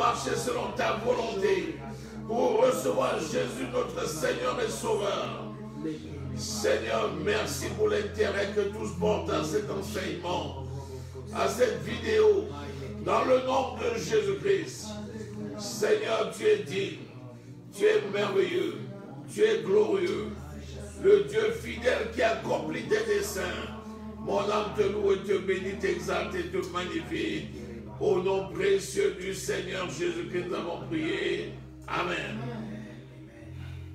marcher selon ta volonté pour recevoir Jésus notre Seigneur et Sauveur. Seigneur, merci pour l'intérêt que tous portent à cet enseignement, à cette vidéo, dans le nom de Jésus-Christ. Seigneur, tu es digne, tu es merveilleux, tu es glorieux, le Dieu fidèle qui accomplit tes desseins. Mon âme te loue et te bénit, t'exalte et te magnifie. Au nom précieux du Seigneur Jésus-Christ, nous avons prié. Amen.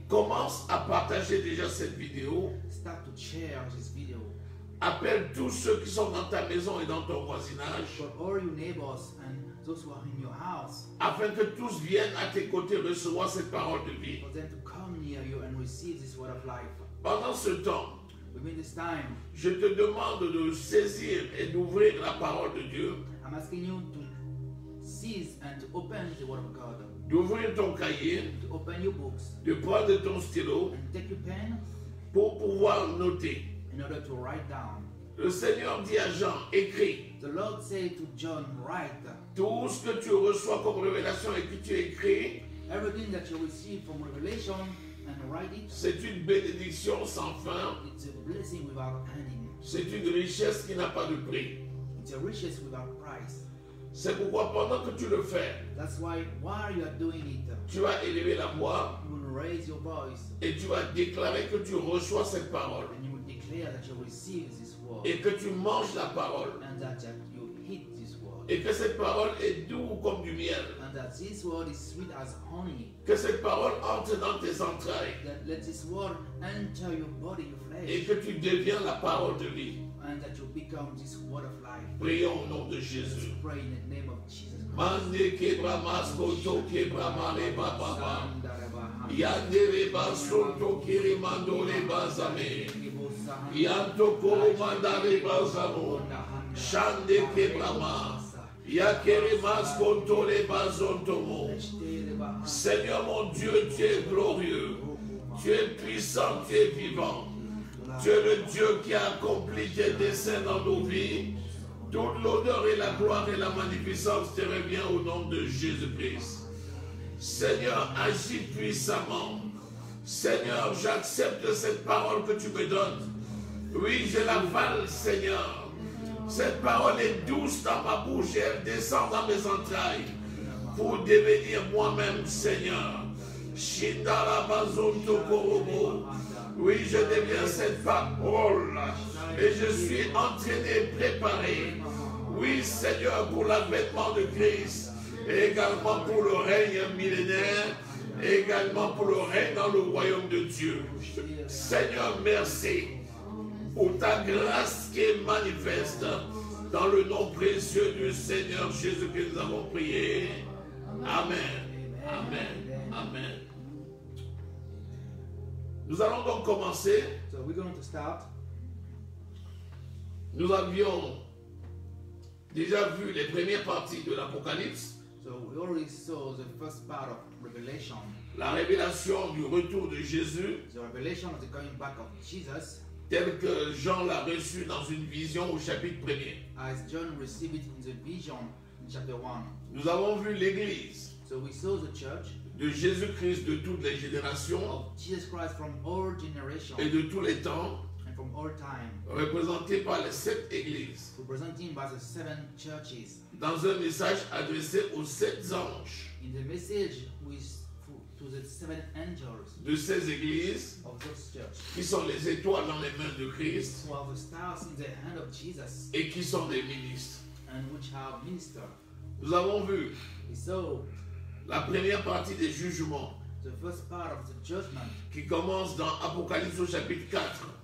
Commence à partager déjà cette vidéo. Start to share this video. Appelle tous ceux qui sont dans ta maison et dans ton voisinage. For all your neighbors and those who are in your house. Afin que tous viennent à tes côtés recevoir cette parole de vie. For them to come near you and receive this word of life. Pendant ce temps, Within this time, je te demande de saisir et d'ouvrir la parole de Dieu. I'm asking you to seize and to open the word of God. D'ouvrir ton cahier, To open your books de prendre ton stylo and take your pen pour pouvoir noter. in order to write down. Le Seigneur dit à Jean, écris. The Lord said to John, write Tout ce que tu reçois comme révélation et que tu écris, everything that you receive from revelation and write it. c'est une bénédiction sans fin. It's a blessing without ending. C'est une richesse qui n'a pas de prix. It's a riches without price. C'est pourquoi pendant que tu le fais, That's why while you are doing it, tu vas élever la voix you will raise your voice et tu vas déclarer que tu reçois cette parole and you will declare that you receive this word et que tu manges la parole and that you eat this word et que cette parole est douce comme du miel. and that this word is sweet as honey. Que cette parole entre dans tes entrailles That let this word enter your body, your et flesh, que tu deviens la parole de vie. and that you become this word of life. Prions au nom de Jésus. Pray in the name of Jesus Christ. Mande kebra maskoto kebra mare baba. Yandere basoto kiri mandole bazame. Yanto koro mandale bazamo. Shande kebrama. Yakere maskoto le bazontomo. Seigneur mon Dieu, tu es glorieux. Tu es puissant, tu es vivant. Tu es le Dieu qui a accompli tes desseins dans nos vies. Toute l'honneur et la gloire et la magnificence te revient au nom de Jésus-Christ. Seigneur, agis puissamment. Seigneur, j'accepte cette parole que tu me donnes. Oui, je l'avale, Seigneur. Cette parole est douce dans ma bouche et elle descend dans mes entrailles pour devenir moi-même, Seigneur. Shindara bazonto korobo. Oui, je deviens cette parole et je suis entraîné, préparé. Oui, Seigneur, pour l'avènement de Christ, et également pour le règne millénaire, et également pour le règne dans le royaume de Dieu. Seigneur, merci pour ta grâce qui est manifeste. Dans le nom précieux du Seigneur Jésus que nous avons prié. Amen. Amen. Amen. Nous allons donc commencer. So we're going to start. Nous avions déjà vu les premières parties de l'Apocalypse, So we already saw the first part of Revelation, la révélation du retour de Jésus, the revelation of the coming back of Jesus, tel que Jean l'a reçu dans une vision au chapitre 1er. as John received it in the vision in chapter 1. Nous avons vu l'Église So we saw the church de Jésus-Christ de toutes les générations of Jesus Christ from all generations et de tous les temps, and from all time, représentée par les 7 églises, represented by the 7 churches. dans un message adressé aux 7 anges In the message with to the 7 angels de ces églises of those churches, qui sont les étoiles dans les mains de Christ who are the stars in the hand of Jesus et qui sont des ministres. and which have ministered. Nous avons vu We saw la première partie des jugements the first part of the judgment, qui commence dans Apocalypse au chapitre 4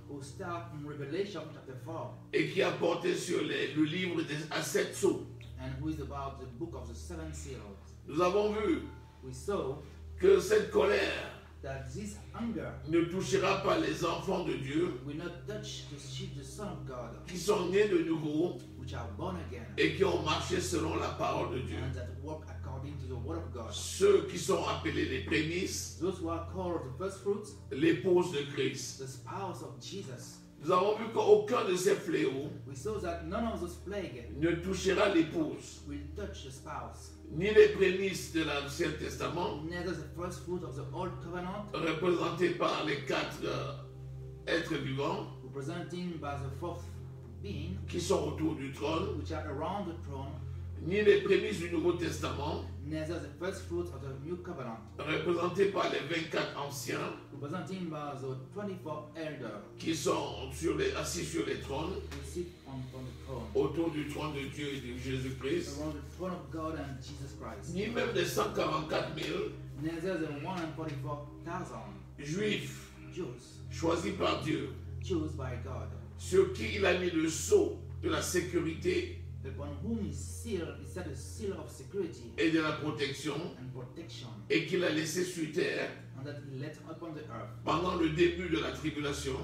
who start in Revelation chapter 4, et qui a porté sur le livre à 7 sceaux. and who is about the book of the 7 seals. Nous avons vu We saw que cette colère that this hunger ne touchera pas les enfants de Dieu will not touch the sheep, the Son of God, qui sont nés de nouveau which are born again, et qui ont marché selon la parole de Dieu. and that walk according to the word of God. Ceux qui sont appelés les prémices, Those who are called the first fruits, l'épouse de Christ. the spouse of Jesus. Nous avons vu qu'aucun de ces fléaux we saw that none of those plagues ne touchera l'épouse, will touch the spouse, ni les prémices de l'Ancien Testament, neither the first fruit of the Old Covenant, représentés par les 4 êtres vivants representing by the fourth being, qui sont autour du trône, which are around the throne, ni les prémices du Nouveau Testament, neither the first fruit of the New Covenant, représentés par les 24 anciens representing by the 24 elders qui sont assis sur les trônes, who sit on the throne, autour du trône de Dieu et de Jésus-Christ, around the throne of God and Jesus Christ, ni même les 144 000 neither the 144,000 juifs Jews choisis par Dieu, chosen by God, sur qui il a mis le sceau de la sécurité upon whom he set a seal of security et de la protection, and protection, et qu'il a laissé sur terre and that he let upon the earth pendant le début de la tribulation,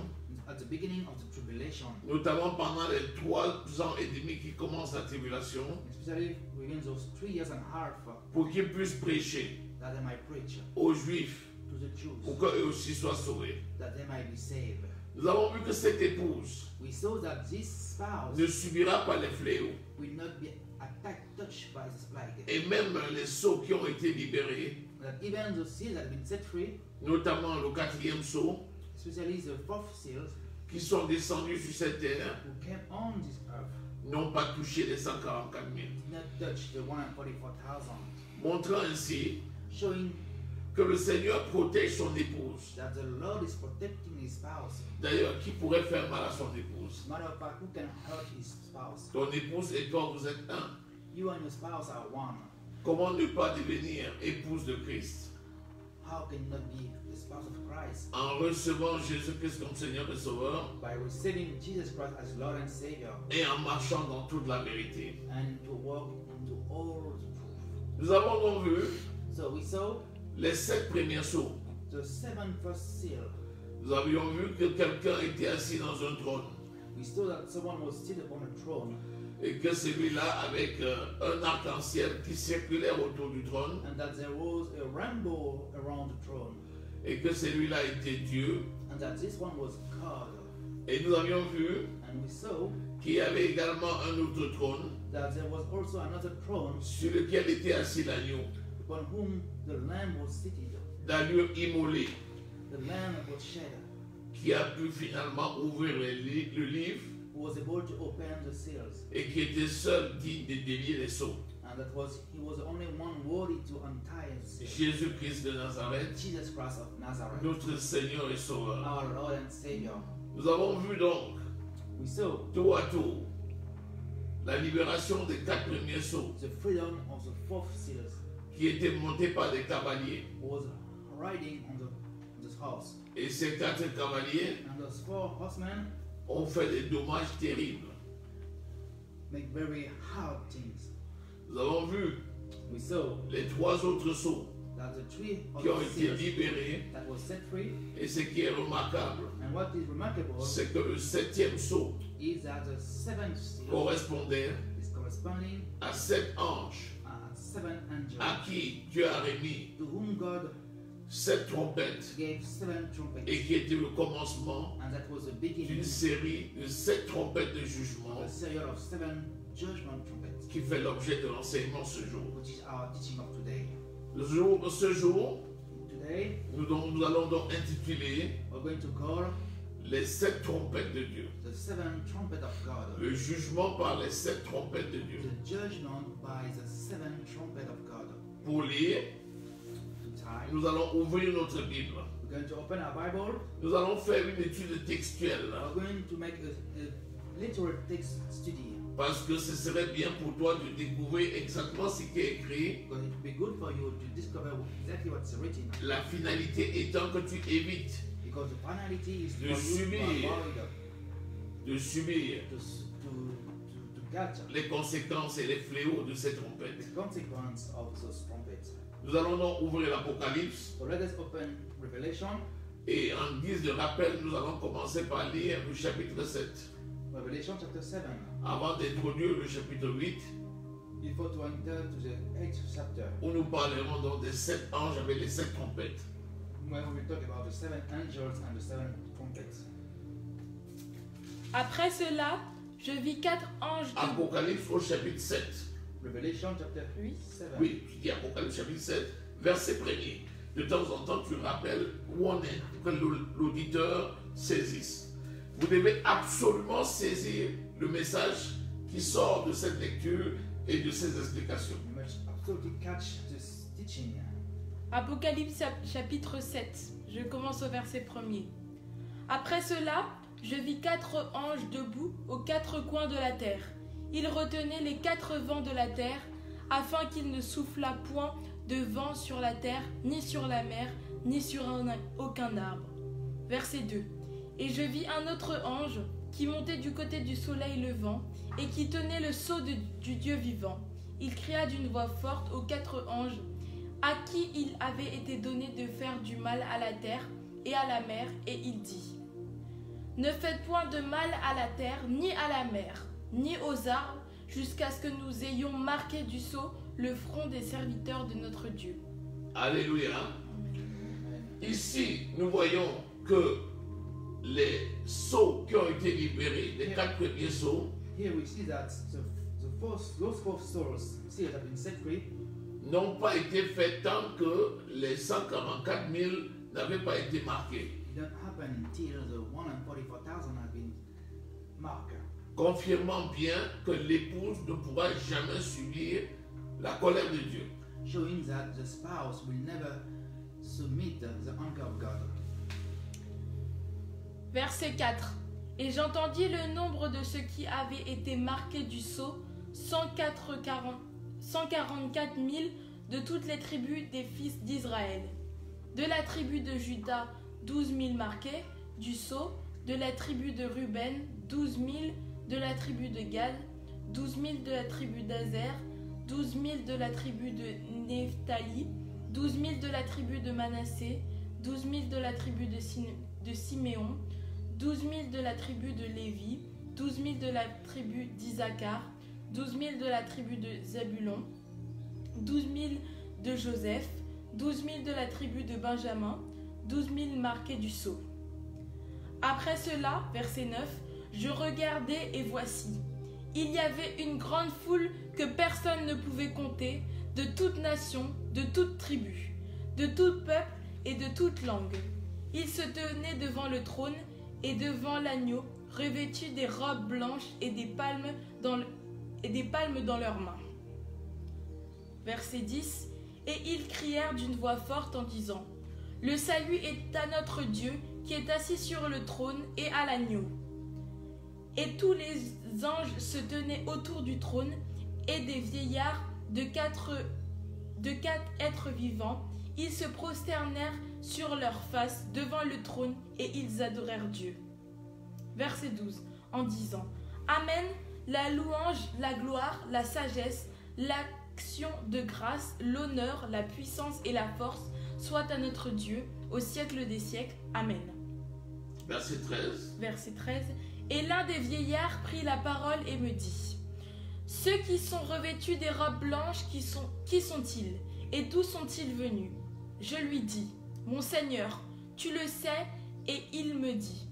at the beginning of the tribulation, notamment pendant les 3 ans et demi qui commencent la tribulation, especially within those 3 years and a half, pour qu'il puisse prêcher that they might preach aux Juifs, to the Jews, pour qu'eux aussi soient sauvés. that they might be saved. Nous avons vu que cette épouse We saw that this spouse ne subira pas les fléaux, will not be attacked, touched by this plague. et même les sceaux qui ont été libérés, That even the seals that have been set free, notamment le 4e sceau, especially the fourth seals qui sont descendus sur cette terre, who came on this earth, n'ont pas touché les 144 000, did not touch the 144,000, montrant ainsi showing que le Seigneur protège son épouse. that the Lord is protecting his spouse. D'ailleurs, qui pourrait faire mal à son épouse? Matter of fact, who can hurt his spouse? Ton épouse et toi, vous êtes un. You and your spouse are one. Comment ne pas devenir épouse de Christ? How can you not be the spouse of Christ? En recevant Jésus-Christ comme Seigneur et Sauveur, By receiving Jesus Christ as Lord and Savior, et en marchant dans toute la vérité. and to walk into all the truth. Nous avons donc vu So we saw les 7 premiers sceaux. the seven first seal. Nous avions vu que quelqu'un était assis dans un trône, We saw that someone was seated upon a throne, et que celui-là, avec un arc-en-ciel qui circulait autour du trône, and that there was a rainbow around the throne, et que celui-là était Dieu. and that this one was God. Et nous avions vu And we saw qu'il y avait également un autre trône that there was also another throne sur lequel était assis l'agneau, upon whom the Lamb was seated, l'agneau immolé, the Lamb that was shed, qui a pu finalement ouvrir le livre who was able to open the seals, et qui était seul digne de délier les sceaux. and he was the only one worthy to untie the seals. Jésus-Christ de Nazareth, Jesus Christ of Nazareth, notre Seigneur et Sauveur. our Lord and Savior. Nous avons vu donc, We saw tour à tour, la libération des 4 premiers sceaux the freedom of the fourth seals, qui étaient montés par des cavaliers. who was riding on this horse. Et ces 4 cavaliers And those 4 horsemen ont fait des dommages terribles. make very hard things. Nous avons vu We saw les 3 autres sceaux that the 3 qui ont other été seals libérés. that was set free, Et ce qui est remarquable, and what is remarkable c'est que le 7e sceau is that the seventh seal correspondait is corresponding à 7 anges and 7 angels à qui Dieu a remis to whom God 7 trompettes gave 7 trumpets, et qui était le commencement and that was the d'une beginning série de 7 trompettes de jugement of a serial of 7 judgment trumpets, qui fait l'objet de l'enseignement ce jour. which is our teaching of today. Ce jour, Today, nous allons donc intituler we're going to call les 7 trompettes de Dieu. the 7 trumpet of God, Le jugement par les 7 trompettes de Dieu. the judgment by the 7 trumpet of God. Pour lire, To time, nous allons ouvrir notre Bible. we're going to open our Bible. Nous allons faire une étude textuelle We're going to make a literal text study, parce que ce serait bien pour toi de découvrir exactement ce qui est écrit. because it will be good for you to discover exactly what's written. La finalité étant que tu évites Because the finality is for De you to subir. avoid, de subir to catch les conséquences et les fléaux de ces trompettes. the consequence of those trumpets. Nous allons donc ouvrir l'Apocalypse So let us open Revelation, et en guise de rappel, nous allons commencer par lire le chapitre 7. Revelation chapter 7. Avant d'introduire le chapitre 8, Before to enter to the 8th chapter, où nous parlerons donc des 7 anges avec les 7 trompettes. when we talk about the 7 angels and the 7 trumpets. Après cela, je vis 4 anges debout. Apocalypse au chapitre 7. Revelation chapter 7. Oui, tu dis Apocalypse chapitre 7, verset 1er. De temps en temps, tu rappelles où on est, pour que l'auditeur saisisse. Vous devez absolument saisir le message qui sort de cette lecture et de ces explications. You must absolutely catch this teaching. Apocalypse chapitre 7. Je commence au verset 1er. Après cela, je vis 4 anges debout aux 4 coins de la terre. Ils retenaient les 4 vents de la terre, afin qu'il ne soufflât point de vent sur la terre, ni sur la mer, ni sur aucun arbre. Verset 2. Et je vis un autre ange qui montait du côté du soleil levant et qui tenait le sceau du Dieu vivant. Il cria d'une voix forte aux 4 anges à qui il avait été donné de faire du mal à la terre et à la mer, et il dit: Ne faites point de mal à la terre, ni à la mer, ni aux arbres, jusqu'à ce que nous ayons marqué du sceau le front des serviteurs de notre Dieu. Alléluia. Ici, nous voyons que les sceaux qui ont été libérés, les 4 premiers sceaux, Here we see that those 4 souls see that have been set free n'ont pas été faits tant que les 144 000 n'avaient pas été marqués. it don't happen until the 144,000 have been marked, Confirmant bien que l'épouse ne pourra jamais subir la colère de Dieu. showing that the spouse will never submit the anger of God. Verset 4. Et j'entendis le nombre de ceux qui avaient été marqués du sceau, 144 000 de toutes les tribus des fils d'Israël. De la tribu de Juda, 12 000 marqués du sceau. De la tribu de Ruben, 12 000. De la tribu de Gad, 12 000 de la tribu d'Azer, 12 000 de la tribu de Nephtali, 12 000 de la tribu de Manassé, 12 000 de la tribu de Siméon, 12 000 de la tribu de Lévi, 12 000 de la tribu d'Isaacar, 12 000 de la tribu de Zebulon, 12 000 de Joseph, 12 000 de la tribu de Benjamin, 12 000 marqués du sceau. Après cela, verset 9, je regardai et voici, il y avait une grande foule que personne ne pouvait compter, de toute nation, de toute tribu, de tout peuple et de toute langue. Ils se tenaient devant le trône et devant l'agneau, revêtus des robes blanches et des palmes dans leurs mains. Verset 10. Et ils crièrent d'une voix forte en disant: Le salut est à notre Dieu qui est assis sur le trône et à l'agneau. Et tous les anges se tenaient autour du trône, et des vieillards de quatre êtres vivants, ils se prosternèrent sur leurs faces devant le trône et ils adorèrent Dieu. Verset 12, en disant: Amen, la louange, la gloire, la sagesse, l'action de grâce, l'honneur, la puissance et la force soient à notre Dieu au siècle des siècles. Amen. Verset 13. Verset 13. Et l'un des vieillards prit la parole et me dit: Ceux qui sont revêtus des robes blanches, qui sont-ils? Et d'où sont-ils venus? Je lui dis: Mon Seigneur, tu le sais. Et il me dit: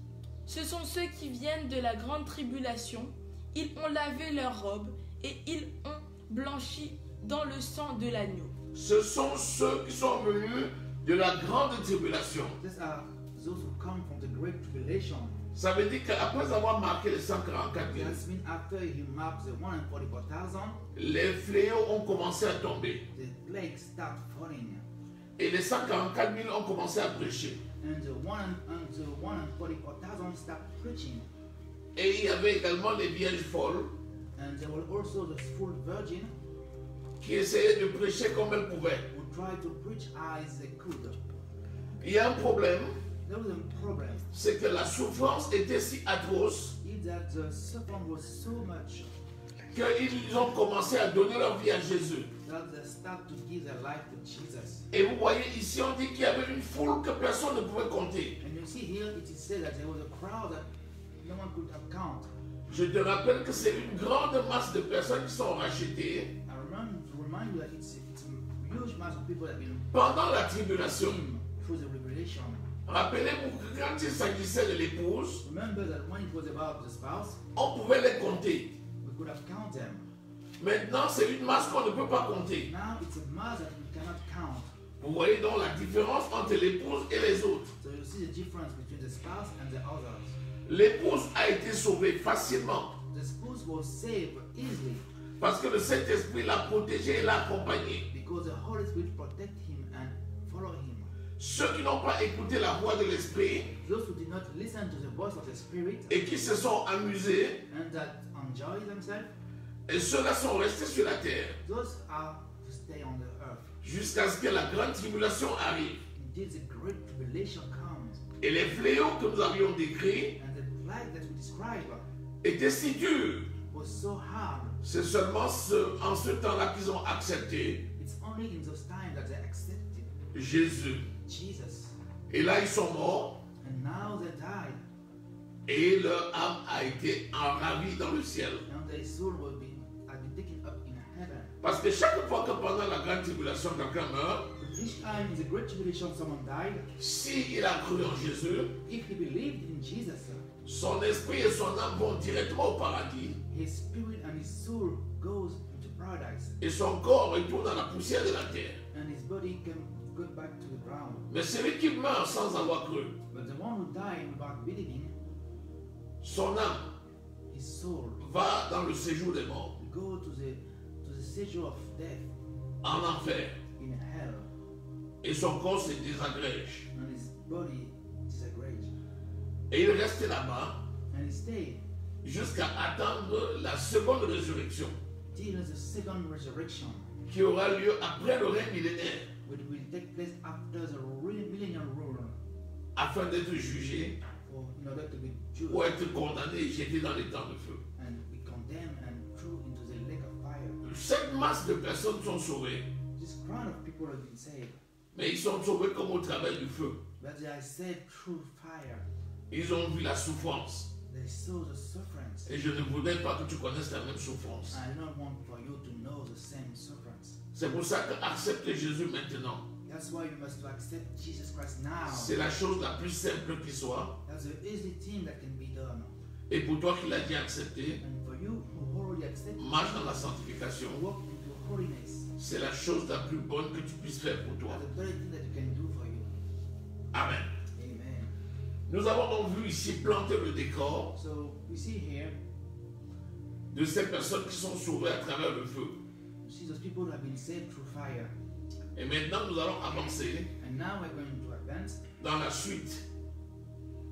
Ce sont ceux qui viennent de la grande tribulation. Ils ont lavé leurs robes et ils ont blanchi dans le sang de l'agneau. Ce sont ceux qui sont venus de la grande tribulation. These are those who come from the great tribulation. Ça veut dire qu'après avoir marqué les 144 000, That's mean after he marked the 144,000, les fléaux ont commencé à tomber. the plagues start falling. Et les 144 000 ont commencé à prêcher. And the 144,000 start preaching. Et il y avait également les vierges folles And there were also the full virgin qui essayaient de prêcher comme elles pouvaient. who tried to preach as they could. Il y a un problème, There was a problem. c'est que la souffrance était si atroce Is that the suffering was so much qu'ils ont commencé à donner leur vie à Jésus. that they start to give their life to Jesus. Et vous voyez ici, on dit qu'il y avait une foule que personne ne pouvait compter. And you see here, it is said that there was a crowd that no one could account. Je te rappelle que c'est une grande masse de personnes qui sont rachetées I remind you that it's a huge mass of people that have been pendant la tribulation. redeemed through the revelation. Rappelez-vous que quand il s'agissait de l'épouse, Remember that when it was about the spouse, on pouvait les compter. we could have counted them. Maintenant, c'est une masse qu'on ne peut pas compter. Now it's a mass that we cannot count. Vous voyez donc la différence entre l'épouse et les autres. So you see the difference between the spouse and the others. L'épouse a été sauvée facilement The spouse was saved easily parce que le Saint-Esprit l'a protégée et l'a accompagnée. because the Holy Spirit protect him and follow him. Ceux qui n'ont pas écouté la voix de l'Esprit Those who did not listen to the voice of the Spirit et qui se sont amusés, and that enjoy themselves, et ceux-là sont restés sur la terre those are to stay on the earth jusqu'à ce que la grande tribulation arrive. until the great tribulation comes. Et les fléaux que nous avions décrits And the plague that we describe étaient si durs. was so hard. C'est seulement en ce temps-là qu'ils ont accepté It's only in those times that they accepted Jésus. Jesus. Et là, ils sont morts And now they died. et leur âme a été enravie dans le ciel. And their soul will be taken up in heaven. Parce que chaque fois que pendant la grande tribulation, quelqu'un meurt, But each time in the great tribulation someone died, s'il a cru en Jésus, if he believed in Jesus, son esprit et son âme vont directement au paradis his spirit and his soul goes into paradise, et son corps retourne dans la poussière de la terre. and his body can go back to the ground. Mais celui qui meurt sans avoir cru, But the one who died without believing, son âme his soul va dans le séjour des morts, will go to the séjour of death en enfer, in hell, et son corps se désagrège. and his body disagrege. Et il reste là-bas And he stayed jusqu'à attendre la seconde résurrection till the second resurrection, qui aura lieu après le règne millénaire which will take place after the millennial rule, afin d'être jugé in order to be judged ou être condamné et jeté dans les temps de feu. and be condemned and thrown into the lake of fire. Cette masse de personnes sont sauvées, This crowd of people have been saved, mais ils sont sauvés comme au travers du feu. but they are saved through fire. Ils ont vu la souffrance. They saw the sufferance. Et je ne voudrais pas que tu connaisses la même souffrance. I don't want for you to know the same sufferance. C'est pour ça que accepte Jésus maintenant. That's why you must accept Jesus Christ now. C'est la chose la plus simple qui soit. That's the easy thing that can be done. Et pour toi qui l'as déjà accepté, And for you who already accepted, marche dans la sanctification. walk into holiness. C'est la chose la plus bonne que tu puisses faire pour toi. That's the very thing that you can do for you. Amen. Amen. Nous avons donc vu ici planter le décor So we see here, de ces personnes qui sont sauvées à travers le feu. you see those people who have been saved through fire. Et maintenant, nous allons avancer And now we're going to advance dans la suite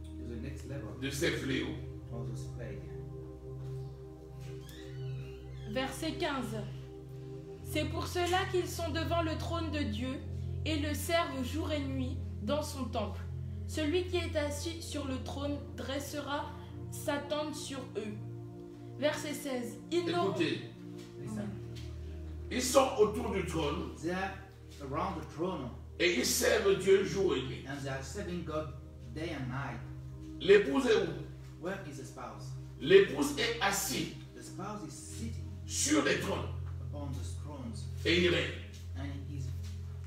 to the next level de ces fléaux. of this plague. Verset 15. C'est pour cela qu'ils sont devant le trône de Dieu et le servent jour et nuit dans son temple. Celui qui est assis sur le trône dressera sa tente sur eux. Verset 16. Ils n'auront- Écoutez, Listen. ils sont autour du trône They are around the throne et ils servent Dieu jour et nuit. and they are serving God day and night. L'épouse est où? Where is the spouse? L'épouse est assise The spouse is sitting sur les trônes upon the thrones et il règne. and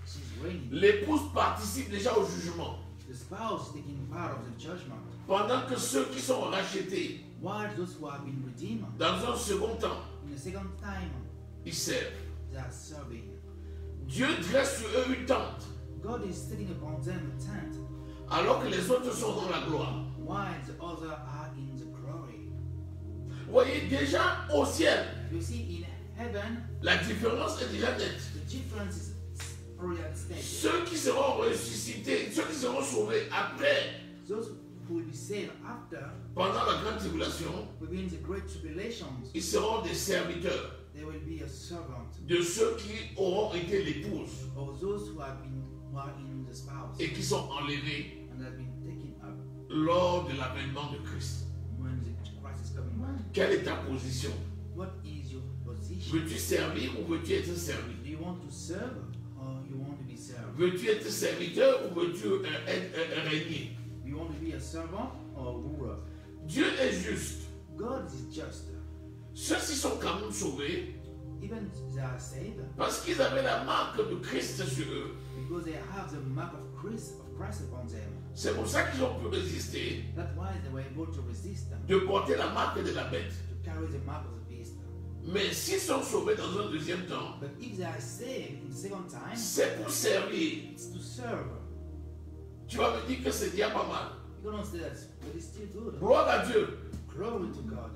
she's reigning. L'épouse participe déjà au jugement. The spouse is taking part of the judgment, Pendant que ceux qui sont rachetés while those who have been redeemed, dans un second temps, in the second time, ils servent. they are serving. Dieu dresse sur eux une tente God is sitting upon them a tent, alors que les autres sont dans la gloire. while the others are in the glory. Vous voyez, déjà au ciel, You see, in heaven, la différence est déjà nette. the difference is already at stake. Ceux qui seront ressuscités, ceux qui seront sauvés après, Those who will be saved after, pendant la grande tribulation, within the great tribulations, ils seront des serviteurs they will be a servant de ceux qui auront été l'épouse of those who are in the spouse et qui sont enlevés and have been taken up lors de l'avènement de Christ. when the Christ is coming back. Quelle est ta position? What is your position? Veux-tu servir ou veux-tu être servi? Do you want to serve or you want to be served? Veux-tu être serviteur ou veux-tu régner? Do you want to be a servant or a ruler? Dieu est juste. God is just. Ceux-ci sont quand même sauvés even they are saved, parce qu'ils avaient la marque de Christ sur eux. because they have the mark of Christ upon them. C'est pour ça qu'ils ont pu résister That's why they were able to resist them, de porter la marque de la bête. to carry the mark of the beast. Mais s'ils sont sauvés dans un deuxième temps, But if they are saved in the second time, c'est pour servir. it's to serve. Tu vas me dire que c'est déjà pas mal. You don't say that, but it's still good. Gloire à Dieu. Glory to God.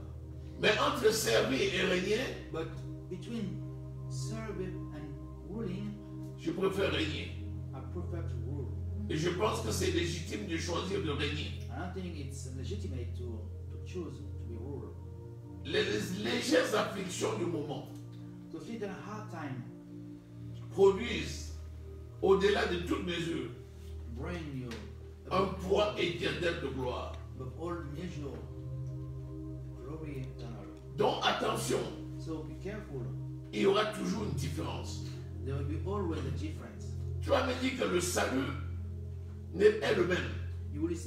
Mais entre servir et régner, But between serving and ruling, je préfère régner. I prefer to rule. Et je pense que c'est légitime de choisir de régner. I don't think it's legitimate to choose to be ruler. Les légères afflictions du moment To fit in a hard time, produisent, au-delà de toute mesure, bring you un poids éternel de gloire. above all measure glory eternal. Donc attention, So be careful. il y aura toujours une différence. There will be always a difference. Tu vas me dire que le salut est le même. You might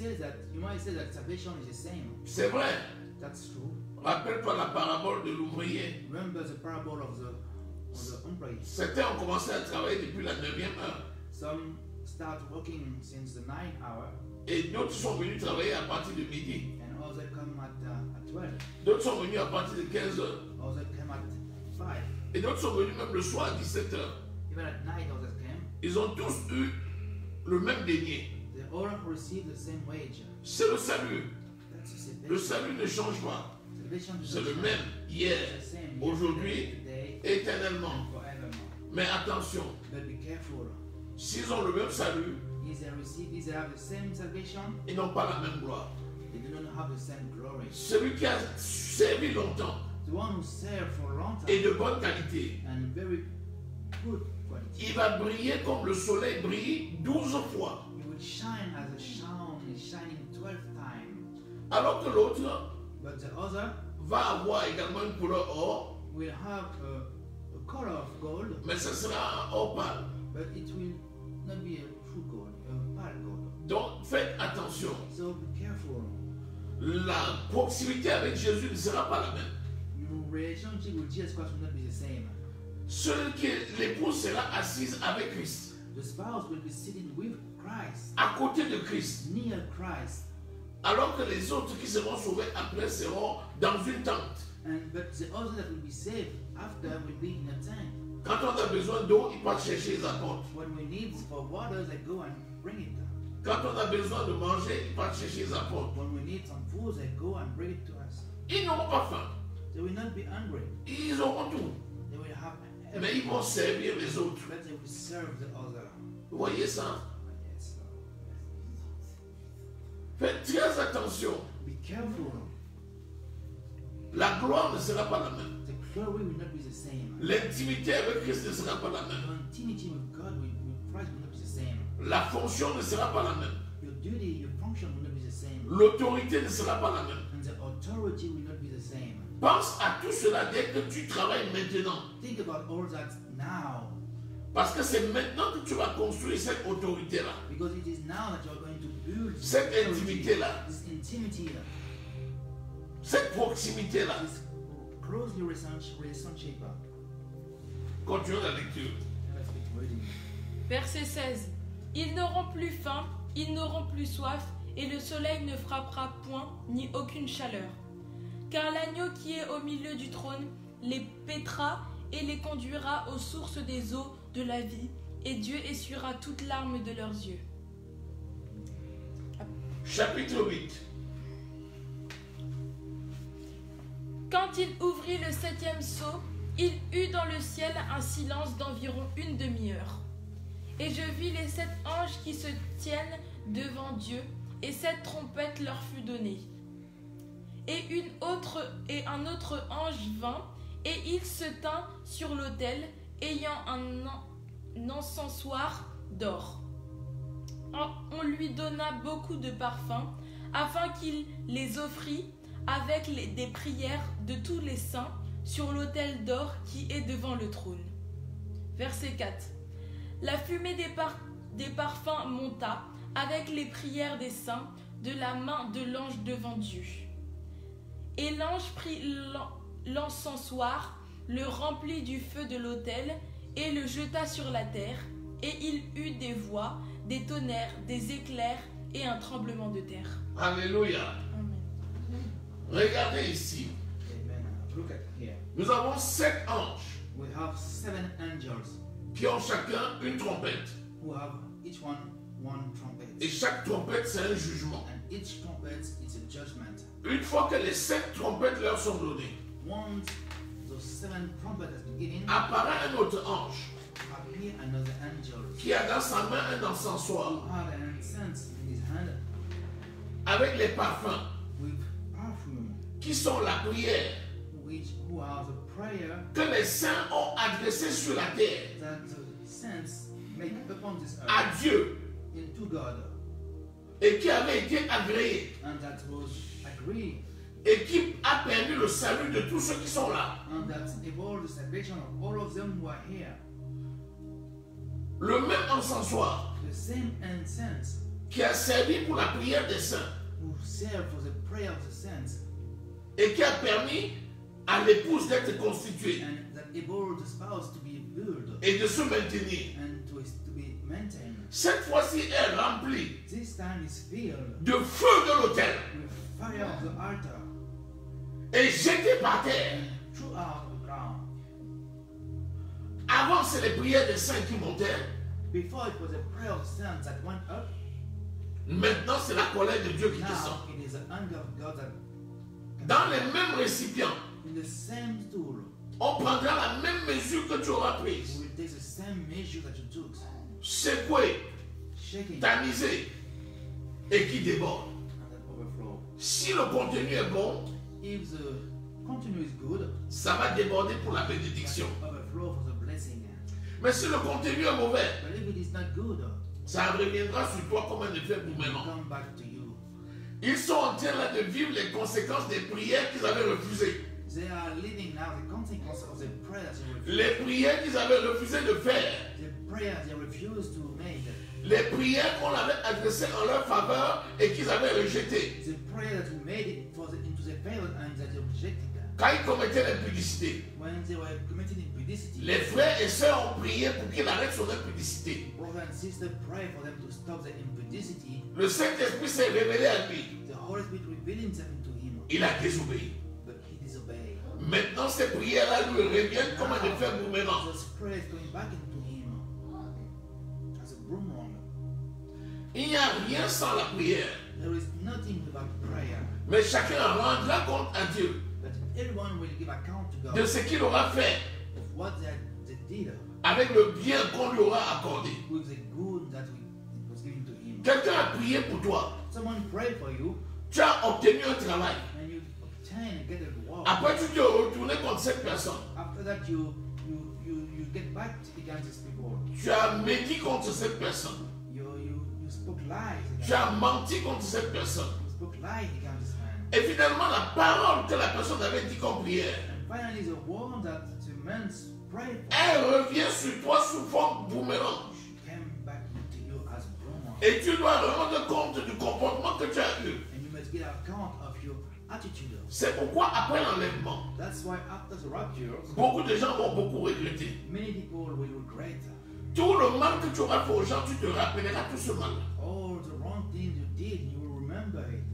say that salvation is the same. C'est vrai. That's true. Rappelle-toi la parabole de l'ouvrier. Remember the parable of the employee. Certains ont commencé à travailler depuis la 9e heure. Some start working since the 9th hour, Et d'autres sont venus travailler à partir de midi. and others come at 12. D'autres sont venus à partir de 15 heures. Others come at 5. Et d'autres sont venus même le soir à 17 heures. Even at night, others came. Ils ont tous eu le même denier. They all received the same wage. C'est le salut. That's the Le salvation. salut ne change pas. Salvation does C'est not le change. même hier, It's the same aujourd'hui, yesterday, today, éternellement. and forevermore. Mais attention, But be careful. s'ils ont le même salut, If they have the same salvation, ils n'ont pas la même gloire. they do not have the same glory. Celui qui a servi longtemps The one who served for a long et time de bonne qualité, and very good quality, il va briller comme le soleil brille 12 fois. he will shine as a shone is shining 12 times. Alors que l'autre But the other va avoir également une couleur or, will have a color of gold, mais ce sera un or pâle. but it will not be a true gold, a pale gold. Donc faites attention. So be careful. La proximité avec Jésus ne sera pas la même. Your relationship with Jesus Christ will not be the same. Celui que l'épouse sera assise avec Christ, The spouse will be sitting with Christ, à côté de Christ, near Christ, alors que les autres qui seront sauvés après seront dans une tente. but the other that will be saved after will be in a tank. Quand on a besoin d'eau, ils partent chercher, ils apportent. When we need for water, they go and bring it. Quand on a besoin de manger, ils partent chercher, ils apportent. When we need some food, they go and bring it to us. Ils n'auront pas faim. They will not be hungry. Ils auront tout. They will have Mais everything, ils vont servir les autres. but they will serve the other. Vous voyez ça? Yes. Faites très attention. Be careful. La gloire ne sera pas la même. The glory will not be the same. L'intimité avec Christ ne sera pas la The même. intimacy with God, with Christ, will not be the same. La fonction ne sera pas la même. Your duty, your function will not be the same. L'autorité ne sera pas la même. And the authority will not be the same. Pense à tout cela dès que tu travailles maintenant. Think about all that now. Parce que c'est maintenant que tu vas construire cette autorité-là. Because it is now that you are going to build this Cette authority, intimité-là. this intimacy, Cette proximité-là. this closely relationship. Continuons la lecture. Let's keep reading. Verset 16. Ils n'auront plus faim, ils n'auront plus soif, et le soleil ne frappera point, ni aucune chaleur. Car l'agneau qui est au milieu du trône les paîtra et les conduira aux sources des eaux de la vie, et Dieu essuiera toute larme de leurs yeux. Chapitre 8. Quand il ouvrit le 7e sceau, il eut dans le ciel un silence d'environ une demi-heure. Et je vis les 7 anges qui se tiennent devant Dieu, et 7 trompettes leur fut donnée. Et un autre ange vint, et il se tint sur l'autel, ayant un encensoir d'or. On lui donna beaucoup de parfums, afin qu'il les offrît avec des prières de tous les saints sur l'autel d'or qui est devant le trône. Verset 4. La fumée des parfums monta avec les prières des saints de la main de l'ange devant Dieu. Et l'ange prit l'encensoir le remplit du feu de l'autel et le jeta sur la terre, et il eut des voix, des tonnerres, des éclairs et un tremblement de terre. Alléluia. Amen. Regardez ici. Amen. Look at here. Nous avons 7 anges We have 7 angels qui ont chacun une trompette. who have each one trumpet. Et chaque trompette, c'est un jugement. And each trumpet is a judgment. Une fois que les 7 trompettes leur sont données, Once those 7 trumpets has been given, apparaît un autre ange appear another angel qui a dans sa main un who encensoir had an incense in his hand avec les parfums with perfume, qui sont la prière who are the prayer que les saints ont adressée sur la terre that the saints make upon this earth à Dieu into God, et qui avait été agréée and that was agreed, et qui a permis le salut de tous ceux qui sont là. and that enabled the salvation of all of them who are here. Le même encensoir The same incense qui a servi pour la prière des saints who serve for the prayer of the saints, et qui a permis à l'épouse d'être constituée and that enabled the spouse to be built et de se maintenir. and to be maintained. Cette fois-ci est remplie This time is filled de feu de l'autel with fire of the altar et jetée par terre. and throughout the ground. Avant, c'est les prières des saints qui montaient. Before it was a prayer of saints that went up. Maintenant, c'est la colère de Dieu qui descend. Now it is the anger of God that Dans les mêmes récipients, in the same stool on prendra la même mesure que tu auras prise. will take the same measure that you took, Secouée, shaking tamisée et qui déborde. and that overflow. Si le contenu est bon, If the continue is good, ça va déborder pour la bénédiction. that overflow for the blessing. Mais si le contenu est mauvais, But if it is not good, ça reviendra sur toi comme un effet it will boomerang. come back to you. Ils sont en train là de vivre les conséquences des prières qu'ils avaient refusées. They are living now the consequence of the prayer they refused. Les prières qu'ils avaient refusé de faire. The prayer they refused to make. Les prières qu'on avait adressées en leur faveur et qu'ils avaient rejetées. The prayer that we made it for into the favor and that they rejected. Quand ils commettaient l'impudicité, When they were committing impudicity, les frères et sœurs ont prié pour qu'il arrête son impudicité. brother and sister pray for them to stop the impudicity. Le Saint-Esprit s'est révélé à lui. The Holy Spirit revealed himself into him, Il a désobéi. but he disobeyed. Maintenant, ces prières-là lui reviennent comme un effet boomerang. The spirit is going back into him as a boomerang. Il n'y a rien sans la prière. There is nothing without prayer, Mais chacun rendra compte à Dieu but everyone will give account to de God ce qu'il aura fait of what they did avec le bien qu'on lui aura accordé. with the good that it was given to him. Quelqu'un a prié pour toi. Someone prayed for you Tu as obtenu un travail. and you obtain and get a reward. Après, tu te retournes contre cette personne. After that, you get back against these people. Tu as médit contre cette personne. You spoke lies. Tu as menti contre cette personne. You spoke lies against this man. Et finalement, la parole que la personne avait dit comme prière, And finally, the word that the man prayed for elle revient sur toi sous forme boomerang. came back to you as a boomerang. Et tu dois rendre compte du comportement que tu as eu. And you must get account of your attitude. C'est pourquoi après l'enlèvement, That's why after the rapture, beaucoup de gens vont beaucoup regretter. many people will regret Tout le mal que tu auras fait aux gens, tu te rappelleras tout ce mal. all the wrong things you did. You will remember it.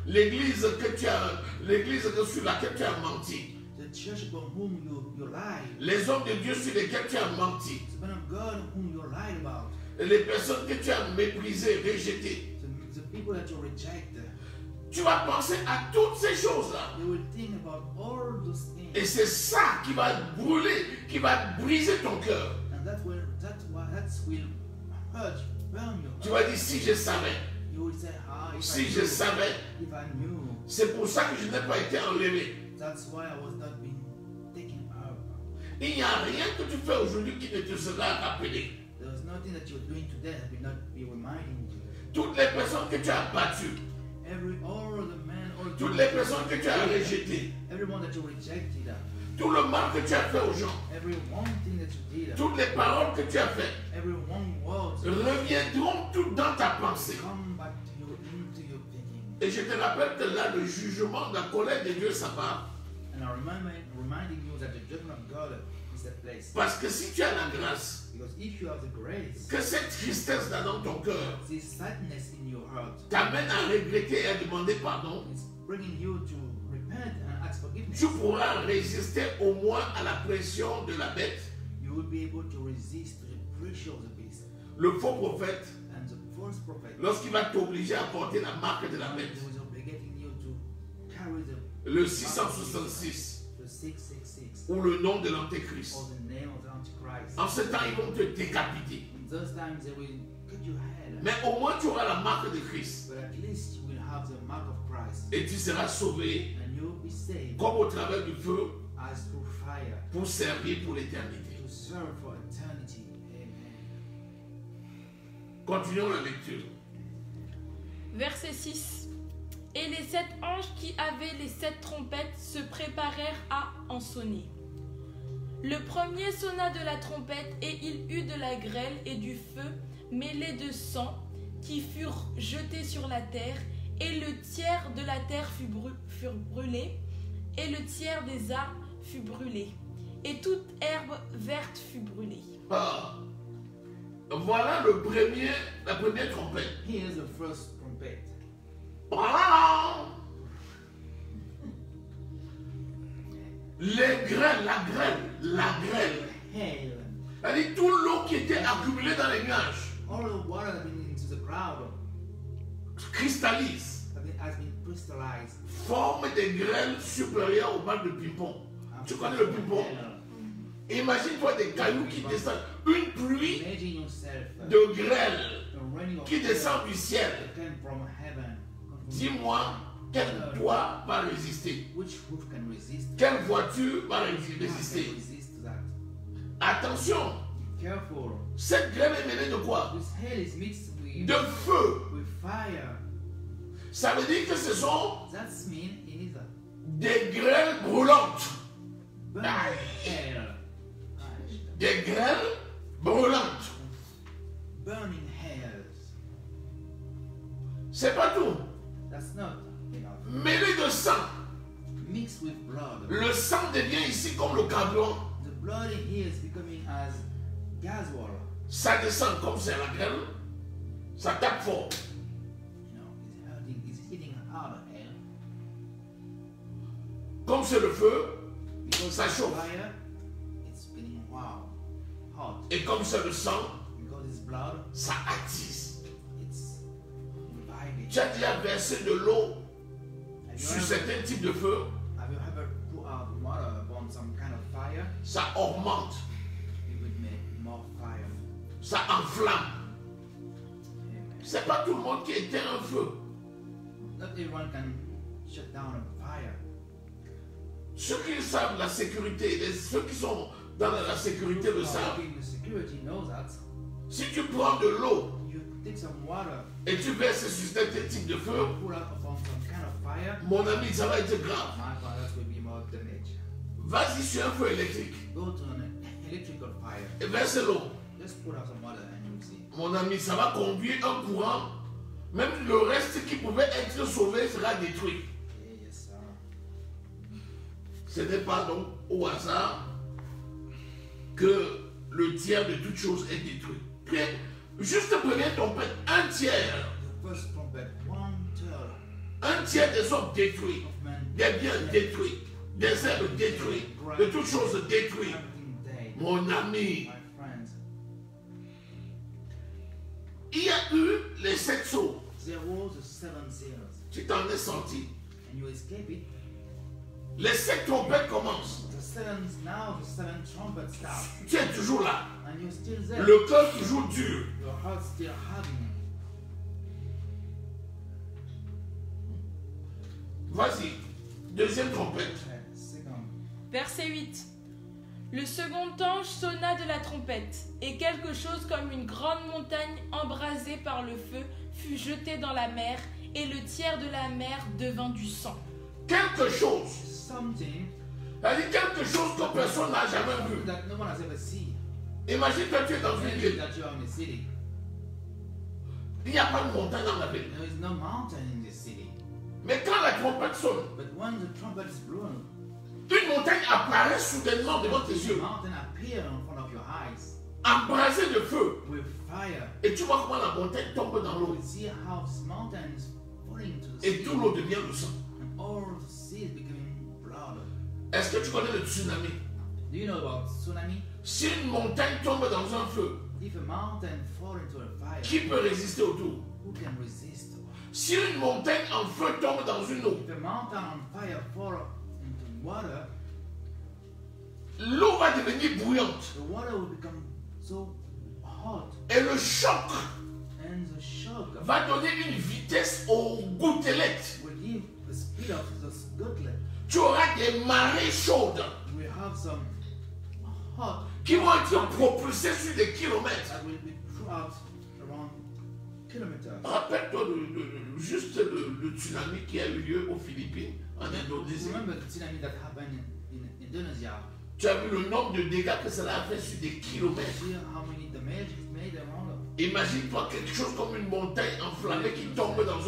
L'église sur laquelle tu as menti. The church upon whom you lied. Les hommes de Dieu sur lesquels tu as menti. The man of God whom you lied about. Et les personnes que tu as méprisées, rejetées. The people that you reject. Tu vas penser à toutes ces choses-là. You will think about all those things. Et c'est ça qui va brûler, qui va briser ton cœur. And that will hurt, burn you. Tu vas dire, si je savais, You will say, si je savais, if I knew, c'est pour ça que je n'ai pas été enlevé. that's why I was not being taken up. Il n'y a rien que tu fais aujourd'hui qui ne te sera rappelé. There was nothing that you're doing today that will not be reminding you. Toutes les personnes que tu as battues, All the men, all the toutes les personnes que tu as rejetées, everyone that you rejected, tout le mal que tu as fait aux gens, every one thing that you did, toutes les paroles que tu as faites, every one word reviendront toutes dans ta pensée. come back to you into your thinking. Et je te rappelle que là, le jugement, la colère de Dieu s'abat. And I'm reminding you that the judgment of God is that place. Parce que si tu as la grâce, Because if you have the grace, que cette tristesse là dans ton cœur this sadness in your heart t'amène à regretter et à demander pardon, is bringing you to repent and ask forgiveness, tu pourras résister au moins à la pression de la bête. you will be able to resist the pressure of the beast. Le faux prophète, And the false prophet, lorsqu'il va t'obliger à porter la marque de la bête, who is obligating you to carry le 666, the 666 ou le nom de l'antéchrist. or the name of the Antichrist. En ce temps, ils vont te décapiter. In those times they will cut your head, Mais au moins, tu auras la marque de Christ. but at least you will have the mark of Christ, Et tu seras sauvé, and you will be saved comme au travers du feu, as through fire pour servir pour l'éternité. to serve for eternity. Amen. Continuons la lecture. Verset 6. Et les 7 anges qui avaient les 7 trompettes se préparèrent à en sonner. Le premier sonna de la trompette, et il eut de la grêle et du feu mêlés de sang qui furent jetés sur la terre, et le tiers de la terre furent brûlés, et le tiers des arbres fut brûlé, et toute herbe verte fut brûlée. Ah. Voilà la première trompette. Here's the first trumpet. Ah. Les grêles, la grêle. Hail. C'est-à-dire tout l'eau qui était accumulée dans les nuages All the water that been into the cloud cristallise, has been crystallized. forme des grêles supérieures au balle de ping-pong. Tu connais le ping-pong? Imagine-toi des cailloux qui descendent, une pluie Imagine yourself de grêle the raining of qui descend du ciel. that came from heaven. Dis-moi, quel toit va résister? Which roof can resist? Quelle voiture va What can résister? resist that? Attention, Be careful. cette grêle est mêlée de quoi? This hail is mixed with De feu. fire. Ça veut dire que ce sont That's mean it is a des grêles brûlantes. burning hail. Des grêles brûlantes. Burning hails. C'est pas tout. That's not enough. Mêlé de sang. Mixed with blood. Le sang devient ici comme le carburant. The blood in here is becoming as gas water. Ça descend comme c'est la grêle. Ça tape fort. You know, it's hitting hard hail. Comme c'est le feu, Because ça it's chauffe. fire, it's getting wow, hot. Et comme c'est le sang, Because it's blood, ça attise. it's inviting. Tu as déjà versé de l'eau Have sur you certains types de feu, ever put out water upon some kind of fire? ça augmente, It would make more fire. ça enflamme. Amen. C'est pas tout le monde qui éteint un feu. Not everyone can shut down a fire. Ceux qui savent la sécurité, ceux qui sont dans la sécurité le savent. The security knows that. Si tu prends de l'eau You take some water, et tu verses sur certains types de feu, pull out upon some kind of fire. mon ami, ça va être grave. My fire will be more damage. Vas-y sur un feu électrique Go to an electrical fire. et verse l'eau. Just put out some water and you'll see. Mon ami, ça va conduire un courant. Même le reste qui pouvait être sauvé sera détruit. Yes, sir. Ce n'est pas donc au hasard que le tiers de toutes choses est détruit. Juste prenez trompette, un tiers. The first trumpet, 1/3 Un tiers des hommes détruits, of men. des biens détruits, des herbes détruites, de toutes choses détruites. Everything dead. Mon ami, My friends, il y a eu les 7 sauts. there was the 7 seals, Tu t'en es sorti. and you escape it. Les 7 trompettes commencent. The 7 trumpets start, Tu es toujours là. and you're still there. Le cœur toujours dur. Your heart's still hugging. Vas-y. Deuxième trompette. Okay, second. Verset 8. Le second ange sonna de la trompette, et quelque chose comme une grande montagne embrasée par le feu fut jetée dans la mer, et le tiers de la mer devint du sang. Quelque chose. Something C'est-à-dire quelque chose que personne n'a jamais vu. that no one has ever seen. Imagine que tu es dans une Imagine ville. that you are in a city. Il n'y a pas de montagne dans la ville. There is no mountain in this city. Mais quand la trompette sonne, But when the trumpet is blown, Une montagne apparaît soudainement devant tes A yeux, mountain appear in front of your eyes embrasée de feu. with fire. Et tu vois comment la montagne tombe dans l'eau. You see how this mountain is falling to the Et sea, tout l'eau devient le sang. and all the sea is becoming blood. Est-ce que tu connais le tsunami? Do you know about tsunami? Si une montagne tombe dans un feu, If a mountain fall into a fire, qui peut résister autour? who can resist? Si une montagne en feu tombe dans une eau, If a mountain on fire fall into water, l'eau va devenir bouillante. the water will become so hot, Et le choc and the shock va donner une vitesse aux gouttelettes. will give the speed of the gauntlet. Tu auras des marées chaudes We have some hot qui vont être propulsées sur des kilomètres. that will be throughout around kilometers. Rappelle-toi juste le tsunami qui a eu lieu aux Philippines, en Indonésie. Remember the tsunami that happened in Indonesia? Tu as vu le nombre de dégâts que cela a fait sur des kilomètres. See how many damage it made around Imagine-toi quelque chose comme une montagne enflammée qui tombe dans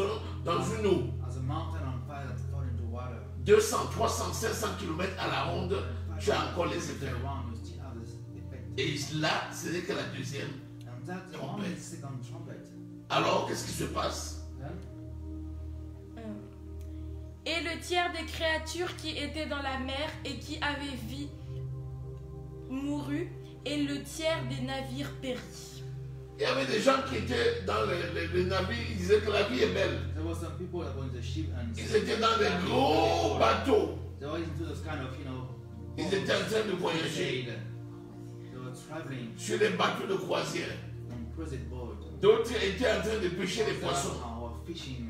une eau. as a mountain on fire that fall into water. 200, 300, 500 km à la ronde, tu as encore les effets. Around, you still have this effect. Et là, ce n'est que la deuxième. And that's the Trumpet. only second trumpet. Alors, qu'est-ce qui se passe? Then Et le tiers des créatures qui étaient dans la mer et qui avaient vie mourut, et le tiers des navires périt. Il y avait des gens qui étaient dans les navires, ils disaient que la vie est belle. there were some people that were in the ship and Ils étaient dans des gros bateaux. they were into this kind of, Ils étaient en train de voyager crusade. They were traveling sur des bateaux de croisière. on cruise boat. D'autres étaient en train de pêcher les poissons Or fishing,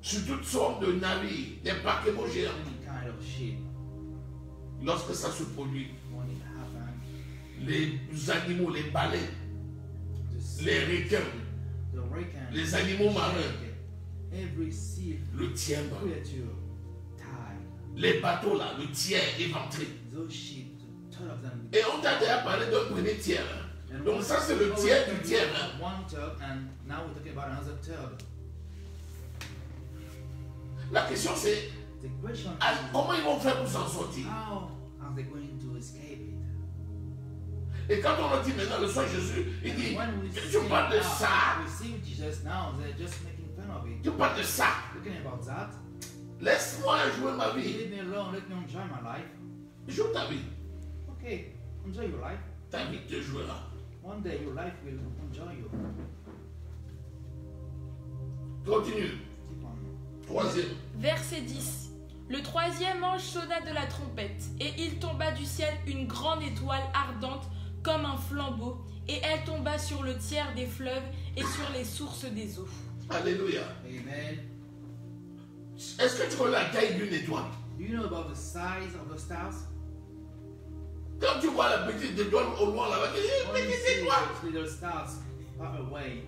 sur toutes sortes de navires, des paquebots géants. any kind of ship. Lorsque ça se produit, When it happened, les animaux, les baleines, the sea, les requins, the reckon, les animaux marins, every sea le tiers meurt. creature died. Les bateaux là, le tiers éventré. Those ships, the third of them. Et on t'a déjà parlé d'un premier tiers. Hein. And Donc ça c'est le tiers du tiers. Hein. one third, and now we're talking about another third. La question c'est The question comment ils vont faire pour s'en sortir? is, how are they going to escape it? Et quand on leur dit maintenant le soir Jésus, il dit, When we tu parles de ça, receive Jesus now, they're just making fun of it. tu parles de ça. Looking about that, Laisse-moi jouer ma vie. leave me alone, let me enjoy my life. Joue ta vie. Okay, enjoy your life. Ta vie te jouera. One day your life will enjoy you. Continue. Keep on. Troisième. Verset 10. Le troisième ange sonna de la trompette, et il tomba du ciel une grande étoile ardente comme un flambeau, et elle tomba sur le tiers des fleuves et sur les sources des eaux. Alléluia. Amen. Est-ce que tu connais la taille d'une étoile? Do you know about the size of the stars? Quand tu vois la petite étoile au loin là-bas, tu dis, When you petite see étoile. those little stars far away,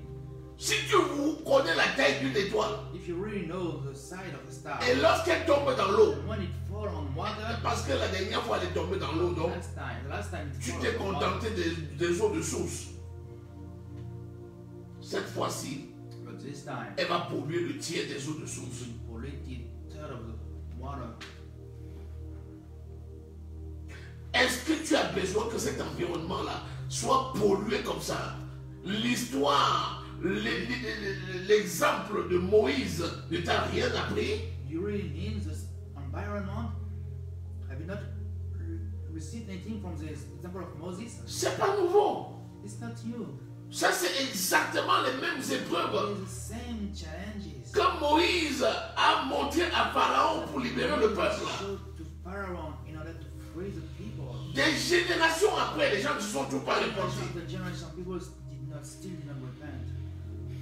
Si tu connais la taille d'une étoile, if you really know the size of the star, et lorsqu'elle tombe dans l'eau, and when it falls on water, parce que la dernière fois elle est tombée dans l'eau, donc the last time it tu fall t'es on water, contenté des eaux de source. Cette fois-ci, but this time elle va polluer le tiers des eaux de it source. will pollute the third of the water. Est-ce que tu as besoin que cet environnement-là soit pollué comme ça? L'histoire, l'exemple de Moïse ne t'a rien appris? You really need this environment? Have you not received anything from the example of Moses? C'est pas nouveau. It's not new. Ça, c'est exactement les mêmes It épreuves is the same challenges. que Moïse a montré à Pharaon pour libérer le peuple. Showed to Pharaoh in order to free the people. Des générations après, les gens ne se sont toujours pas repentis. The generation of people still did not repent.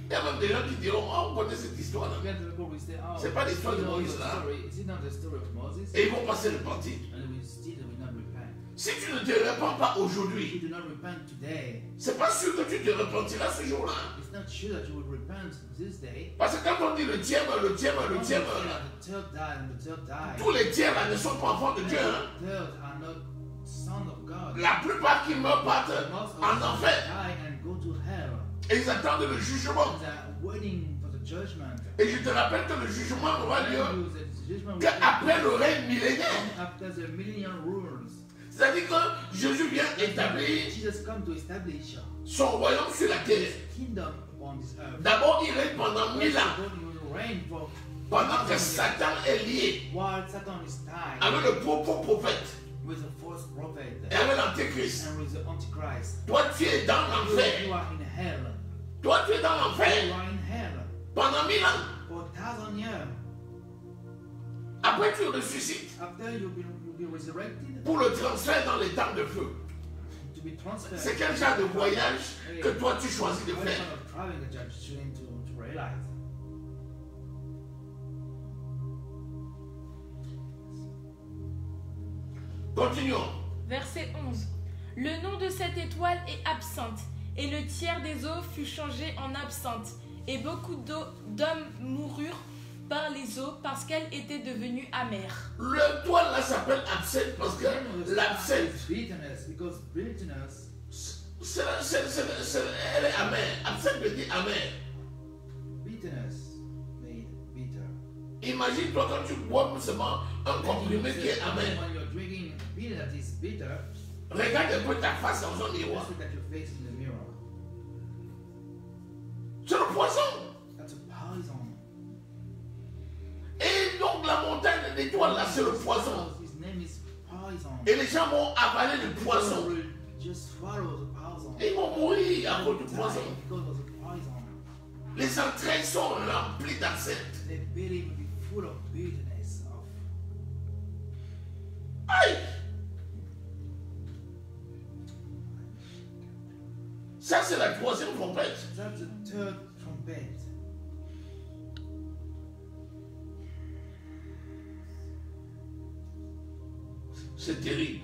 Il y a même des gens qui diront, oh, on connaît cette histoire-là. Again, the people will say, oh, C'est pas l'histoire de you know Moïse, the là. story. Is it not the story of Moses? Et ils vont passer repentir. And we still will not repent. Si tu ne te repens pas If aujourd'hui, you do not repent today, c'est pas sûr que tu te repentiras ce jour-là. it's not sure that you will repent this day. Parce que quand on dit le tiers meurt, le tiers meurt, le Once tiers you say meurt, that the third died and the third died, tous les tiers là ne sont pas enfants de Dieu. Hein. the third are not sons of God. La plupart qui meurent partent Most of en them enfer. die and go to hell. Et ils attendent le jugement. They are waiting for the the judgment. Et je te rappelle que le jugement aura lieu The judgment will qu'après le règne millénaire. come after the millennial rules. C'est-à-dire que Jésus vient établir Jesus come to establish son royaume sur la terre. his kingdom upon this earth. D'abord, il règne pendant 1000 ans, God will reign for pendant que Satan est lié while Satan is tied avec le propre prophète with the false prophet et avec l'antéchrist. and with the Antichrist. Toi, tu es dans You l'enfer. are in hell. Toi, tu es dans You l'enfer are in hell pendant 1000 ans. for 1,000 years. Après, tu ressuscites After you'll be resurrected pour le transfert dans les temps de feu. to be transferred. C'est quel genre de voyage que toi, tu choisis de What faire? kind of traveling that you're choosing to realize? Continuons. Verset 11. Le nom de cette étoile est absinthe, et le tiers des eaux fut changé en absinthe, et beaucoup d'hommes moururent par les eaux parce qu'elle était devenue amère. Le toile là s'appelle absinthe parce que l'absinthe, Bitterness, because bitterness, elle est amère. Absinthe veut dire amère. bitterness made bitter. Imagine-toi quand tu bois seulement un comprimé qui est amer. When you're drinking beer that is bitter, Regarde un peu ta face dans un miroir. just look at your face in the mirror. C'est le poison. That's a poison. Et donc la montagne d'étoiles là, c'est le poison. His name is poison. Et les gens vont avaler le People poison. will just swallow the poison. Et ils vont mourir à cause du Die poison. because of the poison. Les entrailles sont remplies d'absinthe. The belly will be full of bitterness. Of Aïe! Ça, c'est la troisième trompette. that's the third trumpet. C'est terrible.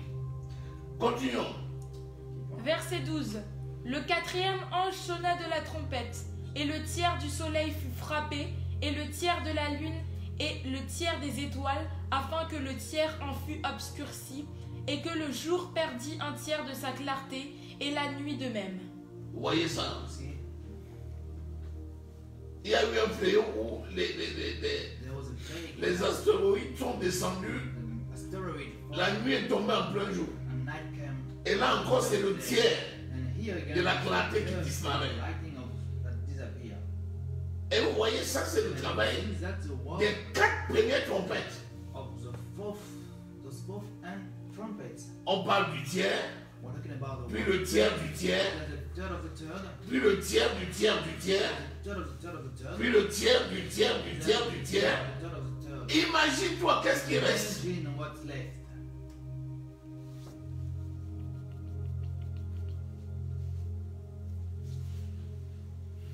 Continuons. Verset 12. Le quatrième ange sonna de la trompette, et le tiers du soleil fut frappé, et le tiers de la lune, et le tiers des étoiles, afin que le tiers en fût obscurci, et que le jour perdit un tiers de sa clarté, et la nuit de même. Vous voyez ça? See, Il y a eu un fléau où there was a plague. les astéroïdes sont descendus. An asteroid. La nuit est tombée en plein jour. And night came. Et là encore, c'est le tiers. And here again, de la clarté qui there's disparaît. the lightning that disappear. Et vous voyez, ça, c'est le travail That's the work des 4 premières trompettes. of those fourth and trumpets. On parle du tiers, We're talking about the puis le tiers du tiers, the third of the third, puis le tiers du tiers du tiers, the third of the third of the third, puis le tiers du tiers du tiers du tiers. the third of the third. Imagine-toi qu'est-ce qui reste. Imagine what's left.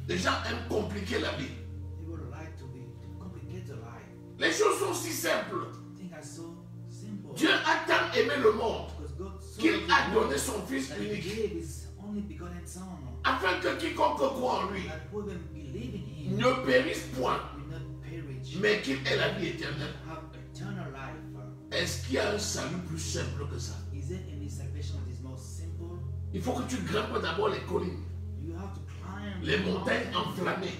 Les gens aiment compliquer la vie. People like to complicate the life. Les choses sont si simples. Things are so simple. Dieu a tant aimé le monde Because God so qu'il loved a the donné world son Fils that He unique, gave His only begotten Son, afin que quiconque croit en lui that whoever believe in Him ne périsse point, will not perish, mais qu'il ait la vie éternelle. have eternal life. Est-ce qu'il y a un salut plus simple que ça? Is there any salvation that is more simple? Il faut que tu grimpes d'abord les collines, You have to climb les the montagnes mountain, enflammées.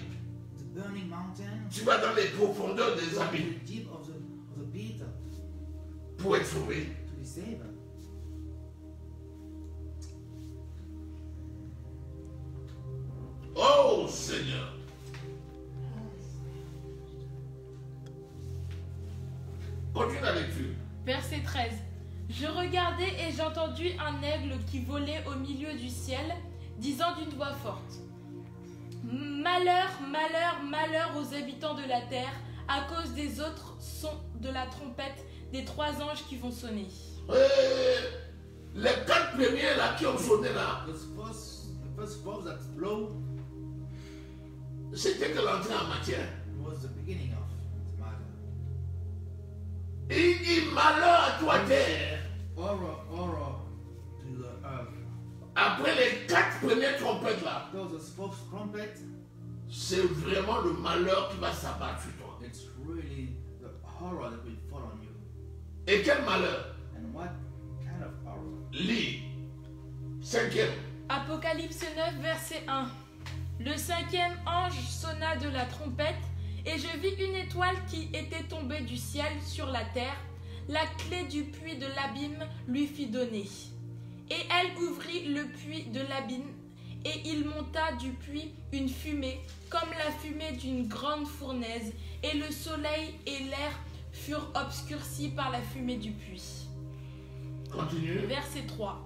the burning mountain, Tu vas dans les profondeurs des to abîmes the deep of the pit pour être sauvé. to be saved. Oh Seigneur. Continue la lecture. Verset 13. Je regardai et j'entendis un aigle qui volait au milieu du ciel, disant d'une voix forte: Malheur, malheur, malheur aux habitants de la terre, à cause des autres sons de la trompette des 3 anges qui vont sonner. Les 4 premiers là qui ont sonné là, The first force that blow c'était que l'entrée en matière. was the beginning of the matter. Et il dit malheur à toi terre. Horror to the earth. Après les 4 premières trompettes là, Because the fourth trumpet, c'est vraiment le malheur qui va s'abattre sur toi. it's really the horror that will fall on you. Et quel malheur? And what kind of horror? Lis. 5e. Apocalypse 9, verset 1. Le 5e ange sonna sonna de la trompette, et je vis une étoile qui était tombée du ciel sur la terre. La clé du puits de l'abîme lui fut donnée. Et elle ouvrit le puits de l'abîme, et il monta du puits une fumée, comme la fumée d'une grande fournaise, et le soleil et l'air furent obscurcis par la fumée du puits. Continue. Verset 3.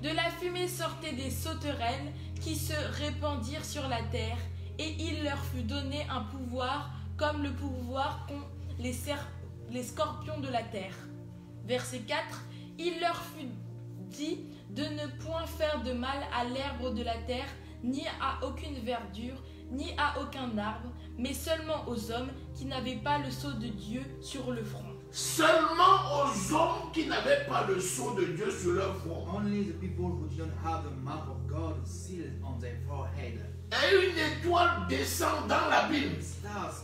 De la fumée sortaient des sauterelles qui se répandirent sur la terre, et il leur fut donné un pouvoir comme le pouvoir qu'ont les scorpions de la terre. Verset 4. Il leur fut dit de ne point faire de mal à l'herbe de la terre, ni à aucune verdure, ni à aucun arbre, mais seulement aux hommes qui n'avaient pas le sceau de Dieu sur le front. Seulement aux hommes qui n'avaient pas le sceau de Dieu sur leur front. Only the people who don't have the mark of God sealed on their forehead. Et une étoile descend dans l'abîme. Stars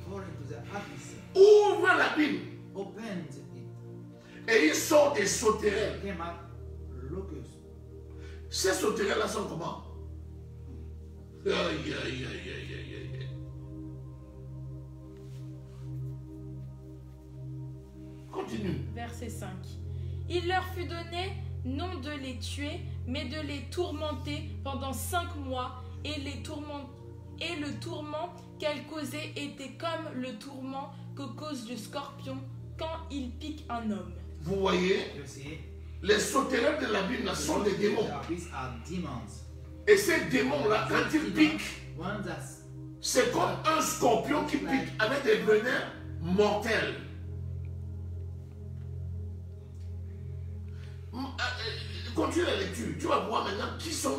fall into the abyss. Ouvre l'abîme. Opened it. Et ils sortent des sauterelles. Came out locusts. Ces sauterelles-là sont comment? Aïe, aïe, aïe, aïe, aïe, aïe. Continue. Verset 5. Il leur fut donné non de les tuer, mais de les tourmenter pendant 5 mois, et le tourment qu'elles causaient était comme le tourment que cause le scorpion quand il pique un homme. Vous voyez, You see, les sauterelles de l'abîme là sont des démons. these are demons. Et ces démons-là, quand ils piquent, One that's c'est comme un scorpion qui pique avec des venins mortels. Continue la lecture. Tu vas voir maintenant qui sont.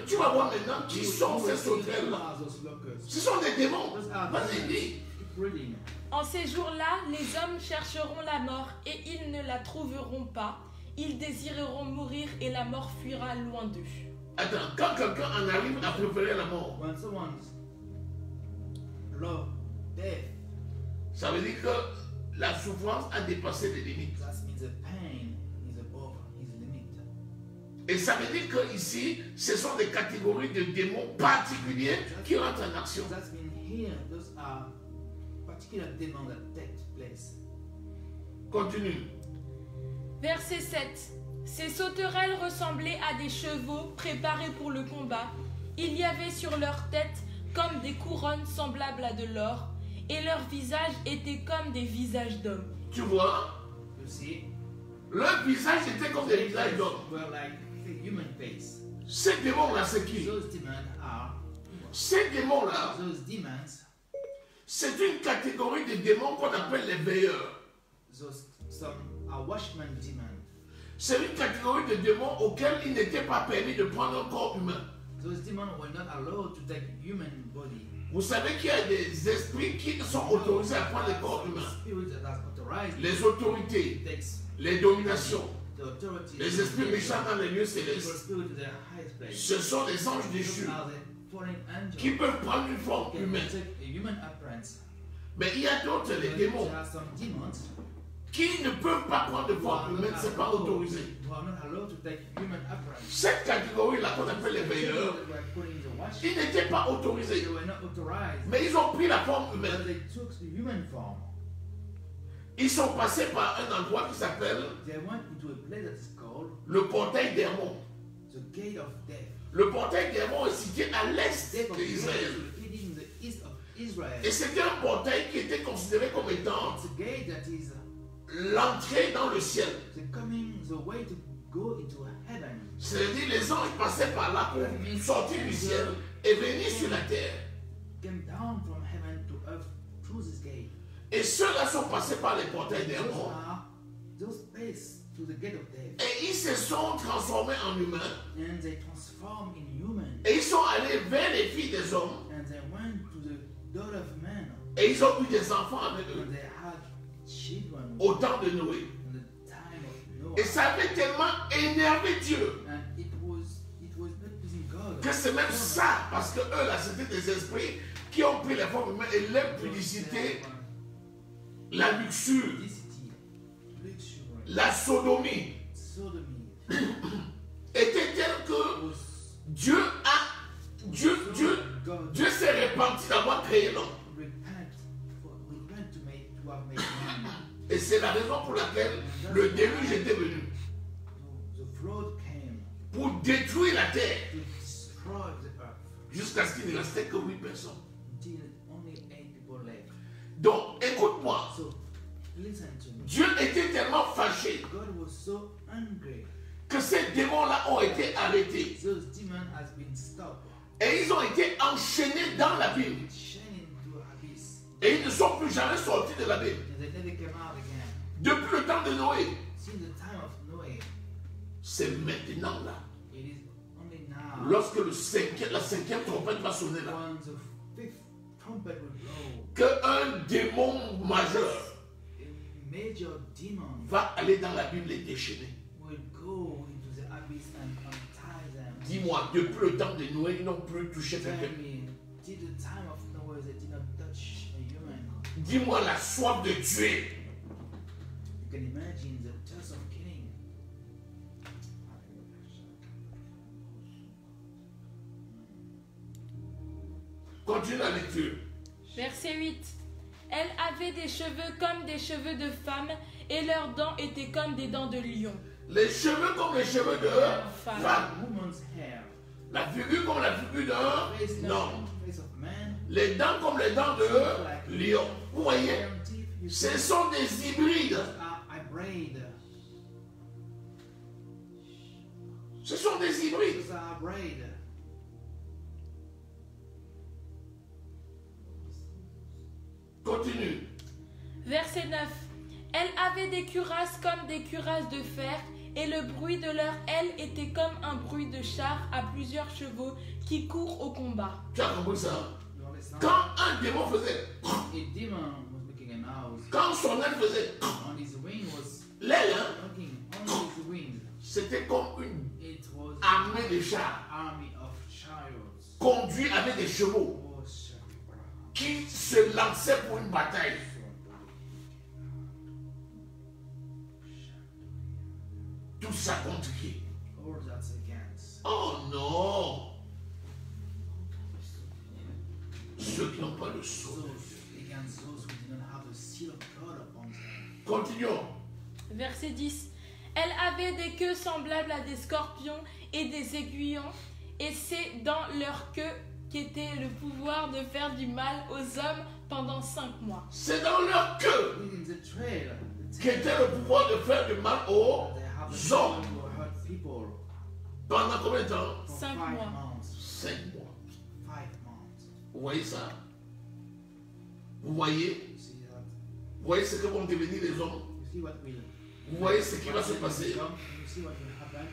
Tu vas voir maintenant qui sont ces sauterelles-là. those locusts. Ce sont des démons. Those are Vas-y, dis. Keep reading. En ces jours-là, les hommes chercheront la mort, et ils ne la trouveront pas. Ils désireront mourir, et la mort fuira loin d'eux. Attends, quand quelqu'un en arrive à préférer la mort, When someone's love death, ça veut dire que la souffrance a dépassé les limites. that means the pain is above his limit. Et ça veut dire que ici, ce sont des catégories de démons particuliers qui rentrent en action. That means here, those are particular demons that take place. Continue. Verset 7. Ces sauterelles ressemblaient à des chevaux préparés pour le combat. Il y avait sur leur tête comme des couronnes semblables à de l'or, et leurs visages étaient comme des visages d'hommes. Tu vois, You see, leur visage était comme des visages d'hommes. were like the human face. Ces démons-là, c'est qui? Those demons are Ces démons-là, those demons. c'est une catégorie de démons qu'on appelle les veilleurs. Some are watchmen demons. C'est une catégorie de démons auxquels il n'était pas permis de prendre un corps humain. Those demons were not allowed to take human body. Vous savez qu'il y a des esprits qui sont autorisés à prendre les corps humains. Spirits that are authorized Les autorités, takes les dominations, the authority. les esprits méchants dans les lieux Evil célestes. spirit to their highest place. Ce sont des anges Those déchus are the fallen angels. qui peuvent prendre une forme Can humaine. take a human appearance. Mais il y a d'autres, les démons, There are some demons qui ne peuvent pas prendre de who forme humaine, ce n'est pas autorisé. who are not allowed to take human appearance. Cette catégorie-là qu'on appelle les The veilleurs, people that were put in the watch, ils n'étaient pas they autorisés, were not authorized, mais ils ont pris la forme but humaine. they took the human form. Ils sont passés par un endroit qui s'appelle They went into a place that is called le portail d'Hermon. the Gate of Death. Le portail d'Hermon est situé à l'est Gate of Death d'Israël. is located in the east of Israel. Et c'était un portail qui était considéré comme étant It's a gate that is l'entrée dans le ciel. the way to go into heaven. C'est-à-dire les anges passaient par là pour sortir du ciel et venir sur la terre. Came down from heaven to earth through this gate. Et ceux-là sont passés par les portails Those d'Hermon. are those paths to the gate of death. Et ils se sont transformés en humains. And they transformed in human. Et ils sont allés vers les filles des hommes. And they went to the daughter of man. Et ils ont eu des enfants avec eux. And they had children Au temps de Noé. in the time of Noah. Et ça avait tellement énervé Dieu And it was not pleasing God. que c'est même ça. Parce que eux, là, c'était des esprits qui ont pris la forme humaine et l'impudicité, la luxure, Publicity, luxury, la sodomie sodomy était telle que was Dieu s'est créé l'homme. repent to have made man. Et c'est la raison pour laquelle le déluge était venu. So the flood came Pour détruire la terre. to destroy the earth Jusqu'à ce qu'il ne restait que 8 personnes. until only 8 people left. Donc, écoute-moi. So listen to me. Dieu était tellement fâché God was so angry. que ces démons-là ont été arrêtés. Those demons has been stopped. Et ils ont été enchaînés dans l'abîme. Shining into abyss. Et ils ne sont plus jamais sortis de l'abîme. And they never came out again. Depuis le temps de Noé. Since the time of Noah, C'est maintenant là. it is only now Lorsque la cinquième trompette va sonner là. when the fifth trumpet will blow, Qu'un démon majeur a major demon va aller dans l'abîme les déchaîner. will go into the abyss and untie them. Dis-moi, depuis le temps de Noé, ils n'ont plus touché Tell quelqu'un. me, till the time of Noah, they did not touch a human. Dis-moi la soif de tuer. You can imagine the thirst of killing. Continue la lecture. Verset 8. Elle avait des cheveux comme des cheveux de femme et leurs dents étaient comme des dents de lion. Les cheveux comme les cheveux de Femme. femme. Woman's hair, La figure comme la figure d'un face like homme. the face of man, Les dents comme les dents de lion. Vous voyez, iron teeth, you see, ce sont des hybrides. are hybrid. Ce sont des hybrides. Those are hybrid. Continue. Verset 9. Elle avait des cuirasses comme des cuirasses de fer et le bruit de leurs ailes était comme un bruit de char à plusieurs chevaux qui courent au combat. Tu as compris ça? You understand? Quand un démon faisait, A demon was making a noise. quand son aile faisait, On his wing was l'aile, hein, knocking on his wing. c'était comme une It was armée de chars an army of chariots. conduits avec des chevaux qui se lançaient pour une bataille. Tout ça contre qui? All that's against Oh non! Ceux qui n'ont pas le sceau. those against those who did not have the seal of God upon them. Continuons. Verset 10. Elle avait des queues semblables à des scorpions et des aiguillons, et c'est dans leur queue qu'était le pouvoir de faire du mal aux hommes pendant 5 mois. C'est dans leur queue In the trail, qu'était le pouvoir de faire du mal aux they have hommes. the to hurt people Pendant combien de temps? for 5 5 mois. months. 5 mois. 5 months. Vous voyez ça? Vous voyez? You see that? Vous voyez ce que vont devenir les hommes? You see what will Vous voyez ce qui va se passer? come? You see what will happen?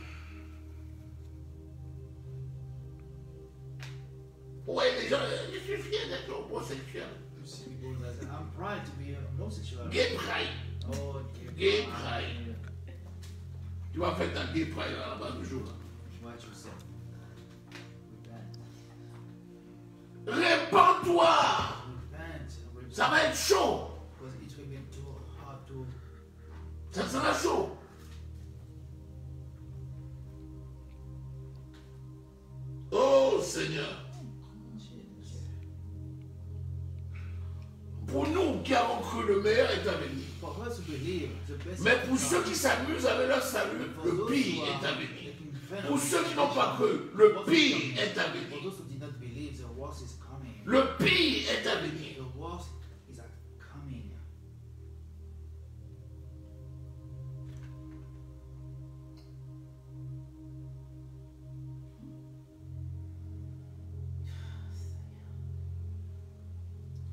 Vous voyez les gens, je suis fier d'être homosexuel. You see people that say, I'm proud to be homosexual. Gay pride. Oh, Gay pride. Tu vas faire ta gay pride là-bas toujours. What you say? Repent. Répands-toi! Repent. Ça va être chaud. Because it will be too hard to. Ça sera chaud. Oh Seigneur. Pour nous qui avons cru le meilleur est à venir. For us to believe the best. Mais is pour to ceux come. qui s'amusent avec leur salut, For le those pire who est à are venir. making fun Pour of ceux qui n'ont salvation, pas cru, le what's pire coming? est à For venir. those who did not believe, the worst is coming. Le pire est à venir. The worst is coming.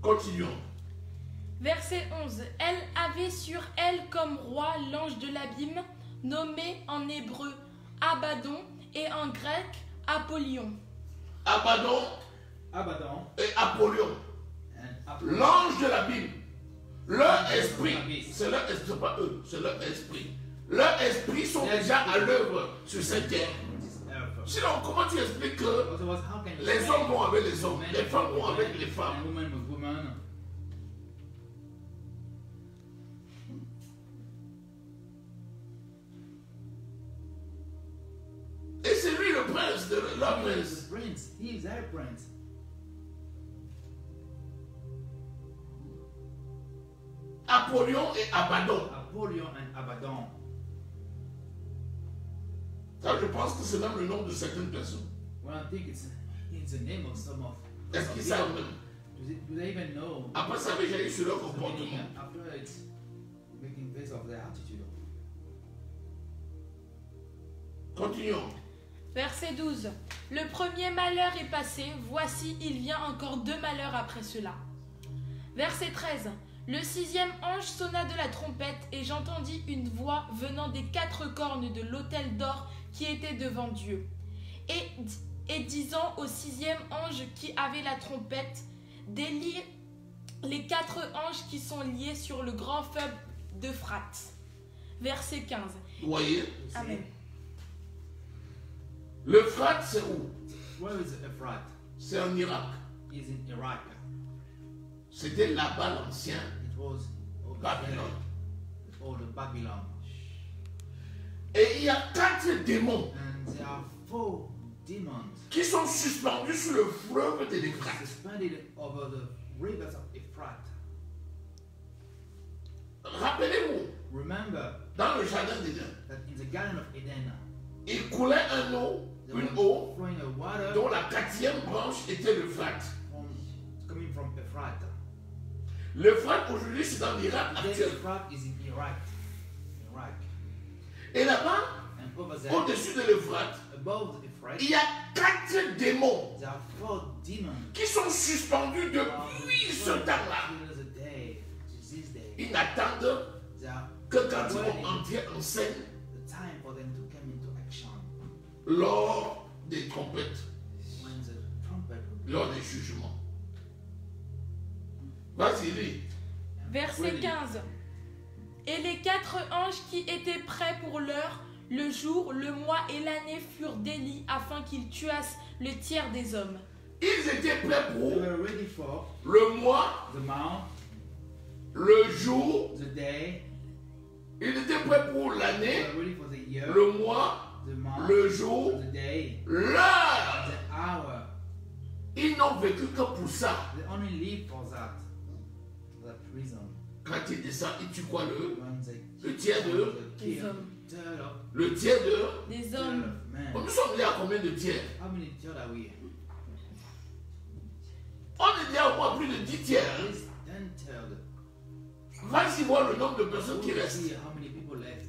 Continuons. Verset 11. Elle avait sur elle comme roi l'ange de l'abîme, nommé en hébreu Abaddon et en grec Apollyon. Abaddon Abaddon et Apollyon. and Apollyon. L'ange de l'abîme. Leur esprit. C'est leur esprit, pas eux, c'est leur esprit. Leurs esprits sont déjà à l'œuvre sur cette terre. Sinon, comment tu expliques que Otherwise, how can you les say hommes vont avec les hommes, men les femmes with vont avec men les femmes? and women with women? Et c'est lui le prince de leur He is prince. the prince. He is our prince. Apollyon et Abaddon. Apollyon and Abaddon. Ça, je pense que c'est même le nom de certaines personnes. Well, I think it's the name of some of. Est-ce qu'ils savent même? Do they even know? Après, ça va jaillir sur leur the meaning? comportement. After it's making face of their attitude. Continuons. Verset 12. Le premier malheur est passé, voici, il vient encore 2 malheurs après cela. Verset 13. Le 6e ange sonna de la trompette, et j'entendis une voix venant des 4 cornes de l'autel d'or qui était devant Dieu. Et disant au 6e ange qui avait la trompette, délie les 4 anges qui sont liés sur le grand fleuve d'Euphrate. Verset 15. Vous voyez? Amen. L'Euphrate, c'est où? Where is Euphrates? C'est en Irak. It's in Iraq. C'était là-bas l'ancien It was over Babylone. there, old Babylon. Et il y a 4 démons And there are 4 demons qui sont suspendus sur le fleuve de l'Euphrate. suspended over the rivers of Euphrates. Rappelez-vous, Remember dans le jardin d'Éden, that in the Garden of Eden, il coulait une eau flowing a water dont la 4e branche était l'Euphrate. coming from Euphrates. L'Euphrate aujourd'hui c'est dans l'Irak Then actuel. Euphrates is in Iraq. Et là-bas, And over there, au-dessus de l'Euphrate, above the Euphrates, il y a 4 démons there are 4 demons. qui sont suspendus depuis ce temps-là. Ils n'attendent They are que quand ils waiting vont entrer en scène the time for them to come into action lors des trompettes, when the trumpet will be. lors des jugements. Vas-y, lis. Verset 15. Et les 4 anges qui étaient prêts pour l'heure, le jour, le mois et l'année furent délis afin qu'ils tuassent le tiers des hommes. Ils étaient prêts They pour were ready for le mois, the month, le jour, the day. ils étaient prêts pour They l'année, were ready for the year, le mois, the month, le jour, the day, l'heure. the hour. Ils n'ont vécu que pour ça. They only live for that reason. Quand il descend, il tue quoi When they le tiers de, Des kill hommes. third of le tiers de. Des third hommes. of man. Nous sommes liés à combien de tiers? How many third are we? On est lié à au moins plus de 10 tiers. At least 10 third. Vas-y voir le nombre de personnes qui We'll restent. see how many people left.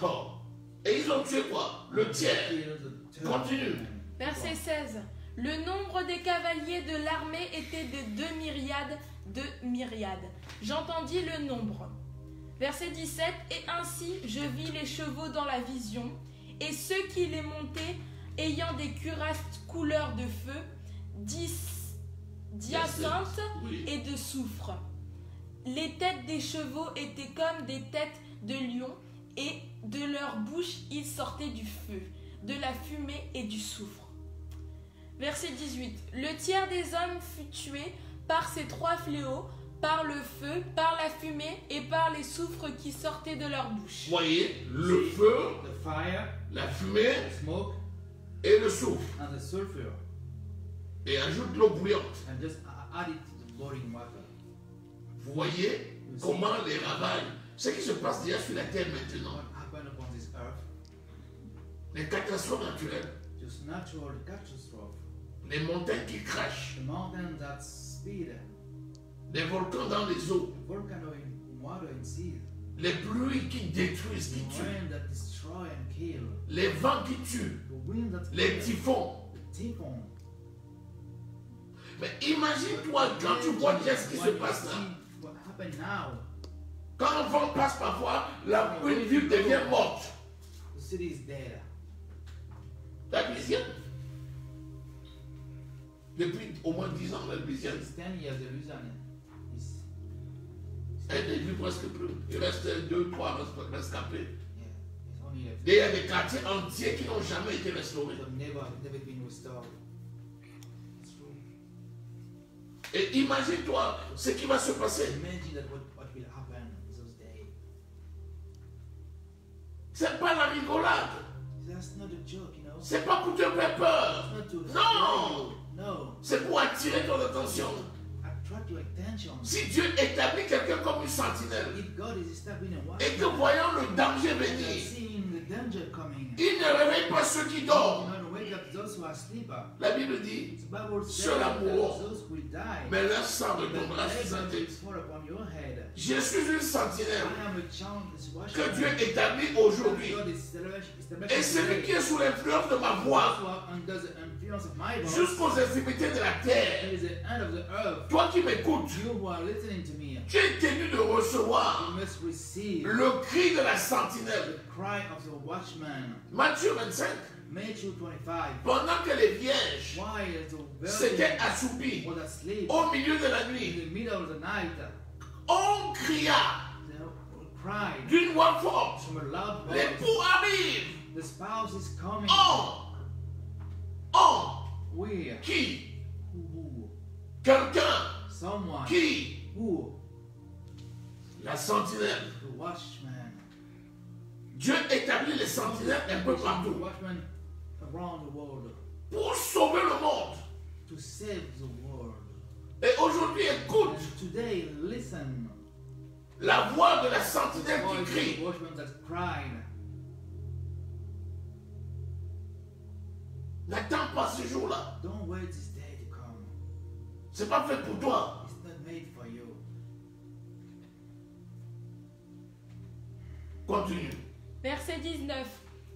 Oh. Et ils ont tué quoi? Le tiers. Kill the third Continue. man. Verset 16. Le nombre des cavaliers de l'armée était de 2 myriades, 2 myriades. J'entendis le nombre. Verset 17. Et ainsi je vis les chevaux dans la vision, et ceux qui les montaient, ayant des cuirasses couleur de feu, d'hyacinthe Oui. et de soufre. Les têtes des chevaux étaient comme des têtes de lions, et de leur bouche il sortait du feu, de la fumée et du soufre. Verset 18. Le tiers des hommes fut tué par ces 3 fléaux, par le feu, par la fumée et par les soufres qui sortaient de leur bouche. Voyez, le feu, The fire, la fumée the smoke, et le soufre. and the sulfur. Et ajoute l'eau bouillante. And just add it to the boiling water. Vous voyez comment les ravages, ce qui se passe déjà sur la terre maintenant, What happened upon this earth? les catastrophes naturelles, Just natural catastrophe. les montagnes qui crachent, The mountain that speed, les volcans dans les eaux, the volcano in water and sea, les pluies qui détruisent, the qui tuent, rain that destroy and kill, les vents qui tuent, the wind that les kills, typhons. the typhoon. Mais imagine-toi quand tu vois déjà ce qui se When you passe là. see what happened now, Quand un vent passe parfois, une ville devient morte. the city is dead. La Louisiane. Depuis au moins 10 ans, la Louisiane, Since 10 years, the Louisiana is elle n'est plus presque plus. Il reste 2, 3 rescapés. yeah, it's only left. Et il y a des quartiers entiers qui n'ont jamais été restaurés. The never been restored. It's true. Et imagine-toi ce qui va se passer. Imagine that what will happen in those days. C'est pas la rigolade. That's That's not a joke, you know. C'est pas pour te faire peur. It's not to Non. scare you. No. C'est pour attirer ton attention. Attract your attention. Si Dieu établit quelqu'un comme une sentinelle If God is establishing a et que watchman, voyant le danger and venir, seeing the danger coming, il ne réveille pas ceux qui do dorment. not wake up those who are asleep. La Bible dit, The Bible says Ceux-là that mourront, those will die. mais leur sang But retombera sur sa the tête. will fall upon your head. Je suis une sentinelle I am a child, this que watchman. Dieu établit aujourd'hui. God is establishing Et celui today. qui est sous l'influence de ma Those voix who are under the influence of my voice, jusqu'aux extrémités de la terre, it is the end of the earth. toi qui m'écoutes, You who are listening to me, tu es tenu de you recevoir must receive le cri de la the sentinelle. cry of the watchman. Matthieu 25, Matthew 25. pendant que les vierges Why the s'étaient virgin assoupies was asleep au milieu de la in nuit, the middle of the night, on cria they cried d'une voix forte, from a loud voice. l'époux arrive. The spouse is coming. Where? Qui? Who? Quelqu'un. Someone. Qui? Who? La sentinelle. The watchman. Dieu établit les sentinelles un peu The partout watchman around the world pour sauver le monde. to save the world. Et aujourd'hui, écoute And today, listen. la voix de la The sentinelle qui voice of the crie. watchman that cried. N'attends pas ce jour-là. Don't wait this day to come. C'est pas fait pour toi. It's not made for you. Continue. Verset 19.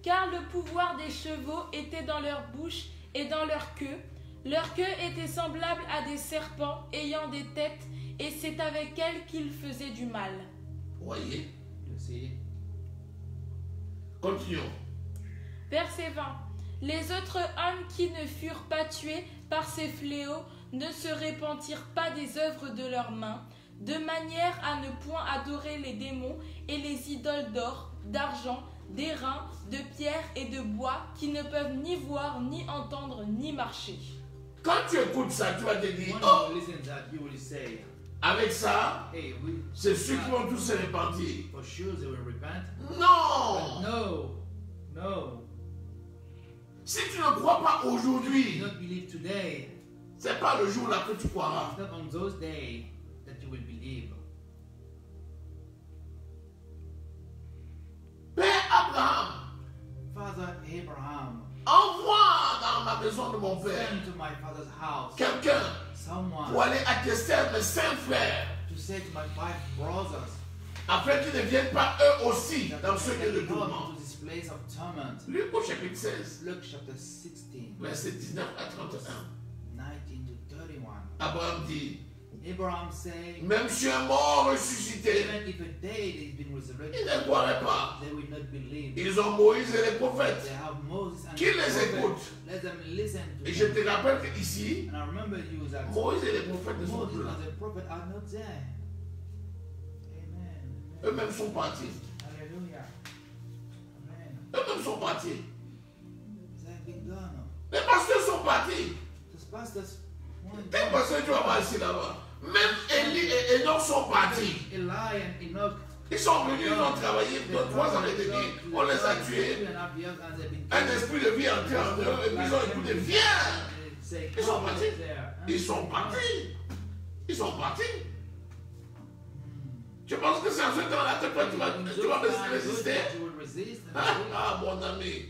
Car le pouvoir des chevaux était dans leur bouche et dans leur queue. Leur queue était semblable à des serpents ayant des têtes, et c'est avec elles qu'ils faisaient du mal. Voyez. You see? Continuons. Verset 20. Les autres hommes qui ne furent pas tués par ces fléaux ne se repentirent pas des œuvres de leurs mains, de manière à ne point adorer les démons et les idoles d'or, d'argent, d'airain, de pierre et de bois, qui ne peuvent ni voir, ni entendre, ni marcher. Quand tu écoutes ça, tu vas te dire, When oh, you listen to that, you will say, avec ça, hey, we, c'est ceux qui vont tous se repentir. for sure they will repent. Non! No. Si tu ne crois pas Do aujourd'hui, not believe today. c'est pas le jour là que tu croiras. It's not on those days that you will believe. Père Abraham, Father Abraham, envoie dans ma maison de mon père send to my father's house quelqu'un someone pour aller attester à mes cinq frères, to say to my 5 brothers afin qu'ils ne viennent pas eux aussi that dans ce they lieu de can come tourment. to this place of torment. Luc au chapitre 16, Luke chapter 16, verset 19 à 31. 19 to 31. Abraham dit, Abraham saying, même si un mort ressuscité, even if a dead has been ils resurrected, ne croiraient pas. they will not believe. Ils ont Moïse et les prophètes. They have Moses and Qui the les prophets. écoute? Let them listen to Et je them. te rappelle qu'ici, And I remember you that Moïse et les prophètes ne sont Moses plus là. and the prophet are not there. Amen. Eux-mêmes sont partis. Hallelujah. Amen. Eux-mêmes sont partis. They have been gone. Les pasteurs sont partis. The pastors went Quel gone. pasteur tu vas voir ici là-bas? Même Élie et Enoch sont partis. Eli and Enoch. Ils sont venus, ils ont travaillé pour 3 ans et demi. On les a tués. Un esprit de vie entré en eux et puis ils ont écouté, viens. Ils sont partis. Ils sont partis. Ils sont partis. Tu penses que c'est en ce temps-là que toi tu vas résister? Ah, mon ami.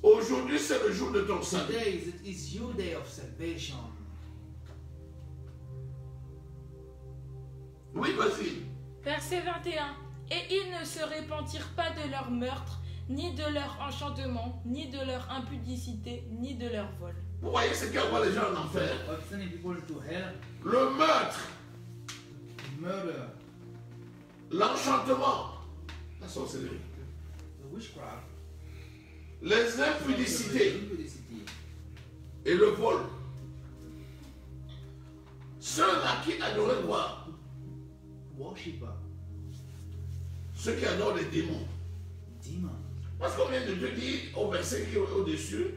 Aujourd'hui, c'est le jour de ton salut. Today is your day of salvation. Oui, vas-y. Verset 21. Et ils ne se repentirent pas de leur meurtre, ni de leur enchantement, ni de leur impudicité, ni de leur vol. Vous voyez ce qu'envoient les gens en enfer? Of sending people to hell, Le meurtre, murder, l'enchantement, la sorcellerie, the witchcraft, les impudicités impudicity, et le vol. Ceux-là qui adoraient quoi? worshipper, Ceux qui adorent les démons. demon. Parce qu'on vient de te dire au verset qui est au-dessus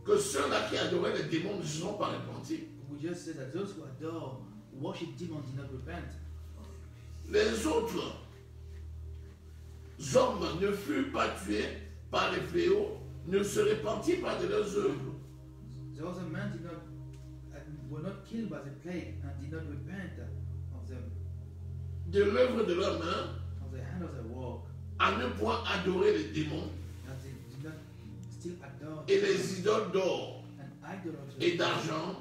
que ceux-là qui adoraient les démons ne se sont pas repentis. We just said that those who adore, worship demons did not repent. Les autres hommes ne furent pas tués par les fléaux ne se repentirent pas de leurs œuvres. The other men were not killed by the plague and did not repent De l'œuvre de leurs mains, of the hand of their work, à ne point adorer les démons that they did not still adore et les idoles d'or and idolatry. et d'argent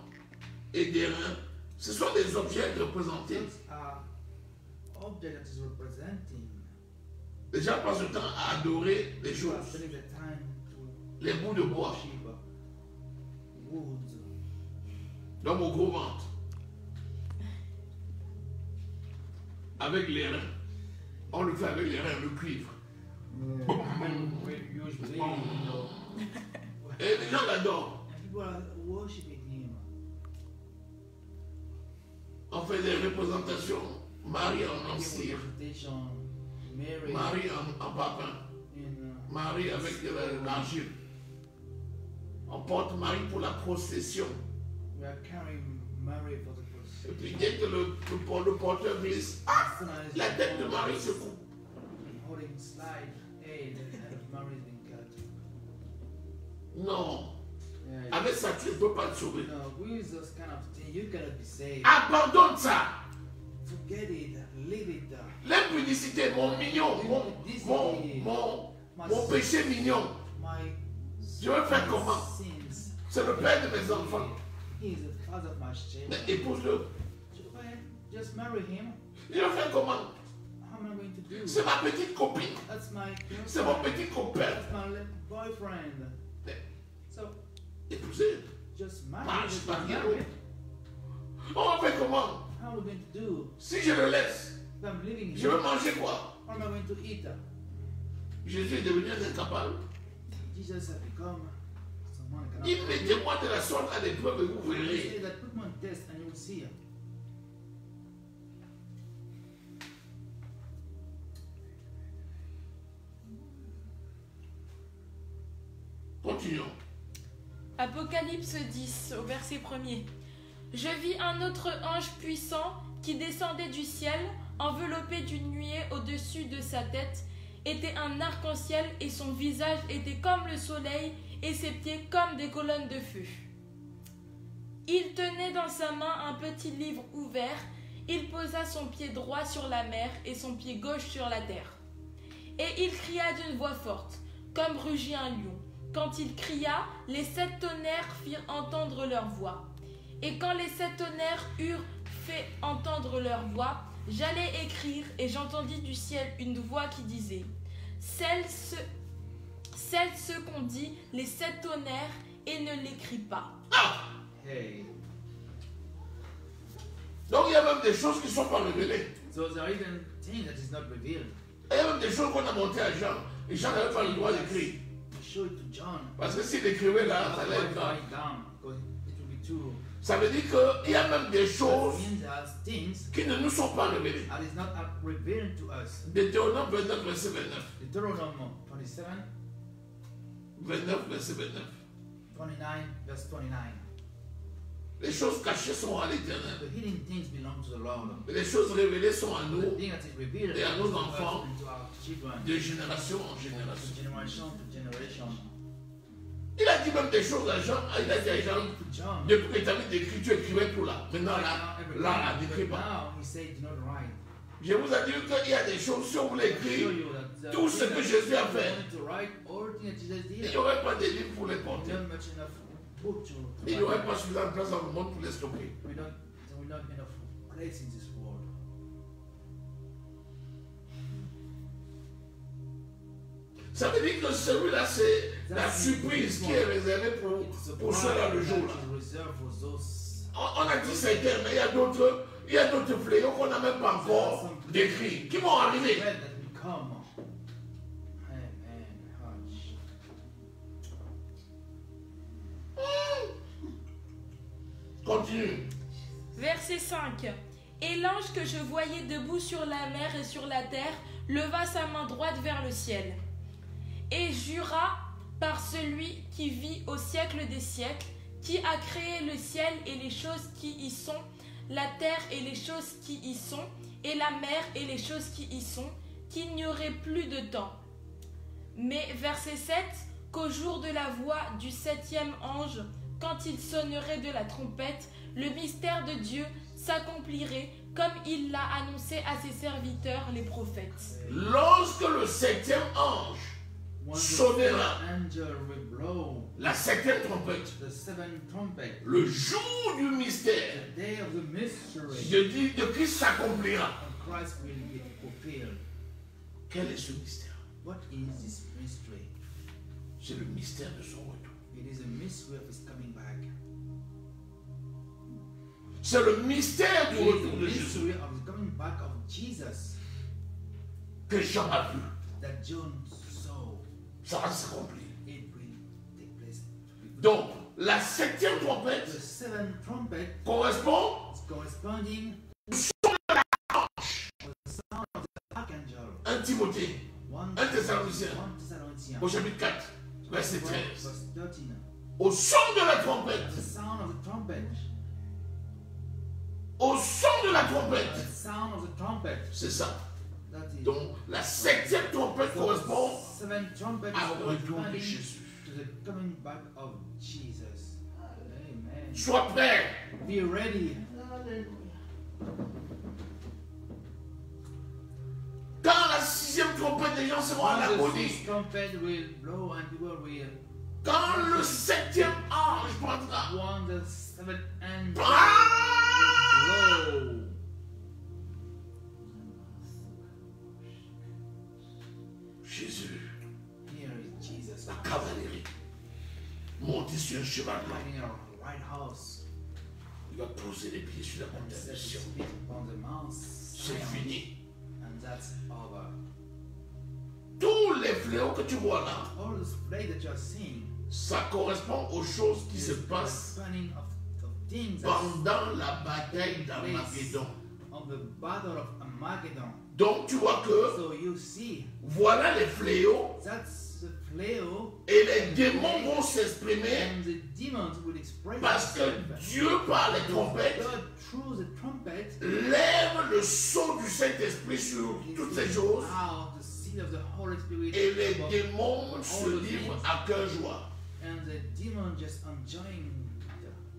et d'airain. Ce sont des objets représentés. Those are objects that is representing. Les gens passent le temps à adorer les You are choses, spending the time to les bouts de bois, worship woods. l'homme au gros ventre, avec les reins. On le fait avec les reins, le cuivre. Men usually, Et les gens l'adorent. and people are worshiping him. On fait des représentations. Marie en cire, Representation, Mary Marie en papin, in Marie avec de l'argile. On porte Marie pour la procession. we are carrying Mary for the Et puis procession. dès que le porteur glisse, As soon as la tête de Marie se coupe. holding slide, hey, the head of Mary is being cut. Non. Yeah, Avec ça, tu ne peux pas te sauver. no, with this kind of thing, you cannot be saved. Abandonne ça. Forget it, leave it. L'impudicité, mon mignon, mon péché mignon. My Je vais faire comment? sins. C'est le père de mes enfants. He is the father of my children. Mais épouse-le. Just marry him. Je vais faire comment? How am I going to do? C'est ma petite copine. That's my C'est mon girlfriend. petit copain. That's my boyfriend. Mais So épouser. just Ah, marry je him. suis pas bien. Marry. On va faire comment? How am I going to do? Si je le laisse, If I'm leaving je him, vais manger quoi? what am I going to eat? Jésus est devenu incapable. Jesus has become someone who cannot Il forgive. mettez-moi de la sorte à l'épreuve et vous He verrez. said that put me on test and you will see. Continuons. Apocalypse 10, au verset 1er. Je vis un autre ange puissant qui descendait du ciel, enveloppé d'une nuée au-dessus de sa tête, était un arc-en-ciel et son visage était comme le soleil et ses pieds comme des colonnes de feu. Il tenait dans sa main un petit livre ouvert, il posa son pied droit sur la mer et son pied gauche sur la terre. Et il cria d'une voix forte, comme rugit un lion. Quand il cria, les 7 tonnerres firent entendre leur voix. Et quand les 7 tonnerres eurent fait entendre leur voix, j'allais écrire et j'entendis du ciel une voix qui disait « Scelle ce qu'ont dit les 7 tonnerres et ne l'écris pas. Hey. Donc il y a même des choses qui ne sont pas révélées. So there are even things that is not revealed. Il y a même des choses qu'on a montées à Jean. Et Jean n'avait pas le droit d'écrire. We show it to John. Parce que s'il écrivait là, ça allait être grave. Write down because it will be too. Ça veut dire qu'il y a même des That choses means there's things qui ne nous sont pas révélées. that is not revealed to us. Deutéronome 29, verset 29. Deuteronomy 27, 29, verset 29. 29, verse 29. Les choses cachées sont à l'Éternel. The hidden things belong to the Lord. Les choses révélées sont à The nous thing that is revealed et à nos to us enfants and to our children, de génération en from génération. generation to generation. Il a dit même des choses à Jean. Il a dit à Jean, To John. depuis que tu avais écrit, tu écrivais tout là. Maintenant là, n'écris But pas. now he said, do not write. Je vous ai dit qu'il y a des choses, si on voulait I'll show écrire, you that tout ce que Jésus a fait, to write all things that Jesus il did. n'y aurait pas de livres pour les porter. Not much enough book to Il n'y aurait pas suffisamment de place dans le monde pour les stocker. there will not be enough place in this world. Ça veut dire que celui-là, c'est la That's surprise qui est réservée pour ceux-là le jour-là. On a dit c'était, mais il y a d'autres fléaux qu'on n'a même pas encore décrits, qui vont arriver. Continue. Verset 5. Et l'ange que je voyais debout sur la mer et sur la terre leva sa main droite vers le ciel et jura par celui qui vit au siècle des siècles, qui a créé le ciel et les choses qui y sont, la terre et les choses qui y sont, et la mer et les choses qui y sont, qu'il n'y aurait plus de temps. Mais verset 7, qu'au jour de la voix du 7e ange, quand il sonnerait de la trompette, le mystère de Dieu s'accomplirait comme il l'a annoncé à ses serviteurs les prophètes. Lorsque le 7e ange When the sonnera angel will blow la 7e trompette, the seventh trumpet, le jour du mystère, the day of the mystery, je dis de Christ s'accomplira. and Christ will be fulfilled. Quel est ce mystère? What is this mystery? C'est le mystère de son retour. It is a mystery of his coming back. C'est le mystère du It is retour the de Jésus mystery of the coming back of Jesus que Jean a vu. that John saw. Ça va s'accomplir. It will take place. Donc, la 7e The trompette seventh trumpet correspond is corresponding to the sound of the archangel. 1 Timothée, 1 Thessaloniciens, 1 Thessalonians, au chapitre 4, verset 13. verse 13. Au son de la trompette, The sound of the trumpet. au son de la The trompette, sound of the trumpet. c'est ça. That is. Donc, la 7e trompette So correspond the seventh trumpet au is retour de corresponding Jésus. to the coming back of Jesus. Amen. Sois prêt. Be ready. Quand la 6e trompette, les gens seront en When the agonie. sixth trumpet will blow and people will Quand le 7e ange prendra. want the seventh angel Ah! will blow. Jésus, Here is Jesus la cavalerie, monté sur un cheval blanc. riding a white horse. Il va poser les pieds sur la And montagne set de his Sion. feet upon the mount C'est Zion. fini. And that's over. Tous les fléaux que tu vois là, All this play that you're seeing ça correspond aux choses qui is se passent corresponding of things that pendant la bataille d'Armageddon. of the battle of Armageddon. Donc tu vois que So you see, voilà les fléaux that's the flail, et les démons vont s'exprimer and the demons will express parce que themselves. Dieu par les trompettes God, through the trumpet, lève le sceau du Saint-Esprit sur toutes ces choses out the seal of the Holy Spirit, et les above démons all se those livrent things, à cœur joie. and the demon just enjoying.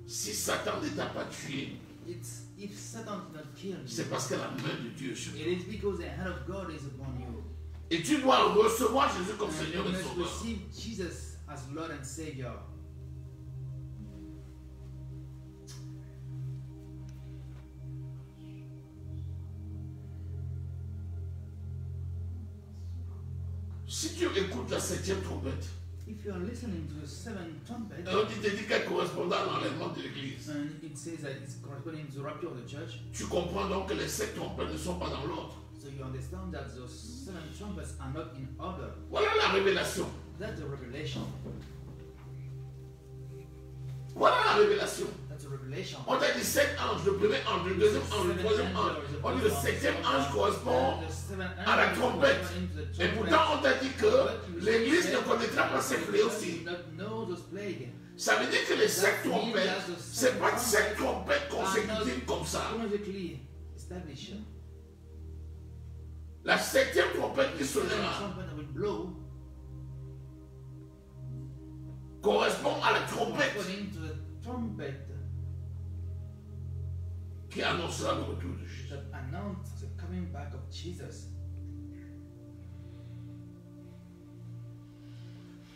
Si Satan ne t'a pas tué, It's if Satan did not kill c'est you, parce que la main de Dieu est sur toi. it is because the hand of God is upon you. Et tu dois recevoir Jésus comme And Seigneur you et must Sauveur. receive Jesus as Lord and Savior. Si tu écoutes la 7e trompette, If you are listening to the seventh trumpet, et on te dit qu'elle correspond à l'enlèvement de l'Église, and it says that it's corresponding to the rapture of the church, tu comprends donc que les 7 trompettes ne sont pas dans l'ordre. so you understand that those seven trumpets are not in order. Voilà la révélation. That's a revelation. Voilà la révélation. That's a revelation. On t'a dit 7 anges, le premier ange, le deuxième ange, le troisième ange. On dit le 7e ange correspond And the seventh à la angel trompette. corresponding to the Et trumpet. pourtant, on t'a dit que l'Église ne connaîtra pas ces fléaux You aussi. do not know those plagues. Ça veut dire que les 7 trompettes, c'est pas 7 trompettes consécutives comme ça. Chronologically established. La 7e trompette qui The seventh sonnera trumpet that will blow correspond à la trompette according to the trumpet qui annoncera le retour de Jésus. that announced the coming back of Jesus.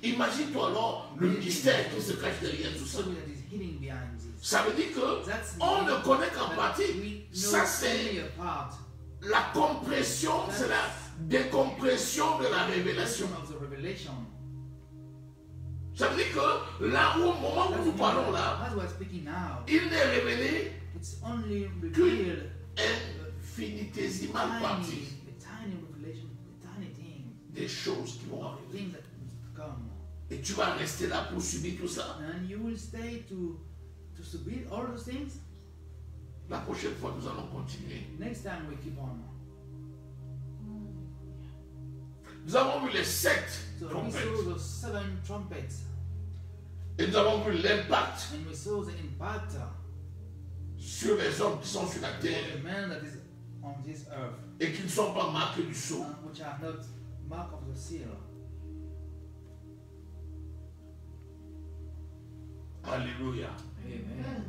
Imagine-toi alors le mystère qui se cache derrière tout ça. Something that is hidden behind this. Ça veut dire que That's on ne connaît qu'en that partie. we know Ça, c'est only a part. la compression, c'est la décompression de la révélation. Of the revelation. Ça veut dire que là où, au moment où nous parlons là, As we're speaking now, il n'est révélé it's only qu'une revealed infinitésimale partie tiny revelation, a tiny thing, des choses qui vont arriver. things that must come. Et tu vas rester là pour subir tout ça. And you will stay to submit all those things. La prochaine fois, nous allons continuer. Next time we keep on. Nous avons vu les 7 So we trompettes. saw those seven trumpets, Et nous avons vu l'impact and we saw the impact sur les hommes qui sont sur la of terre the man that is on this earth, et qui ne sont pas marqués du sceau. which are not mark of the seal. Alléluia. Amen.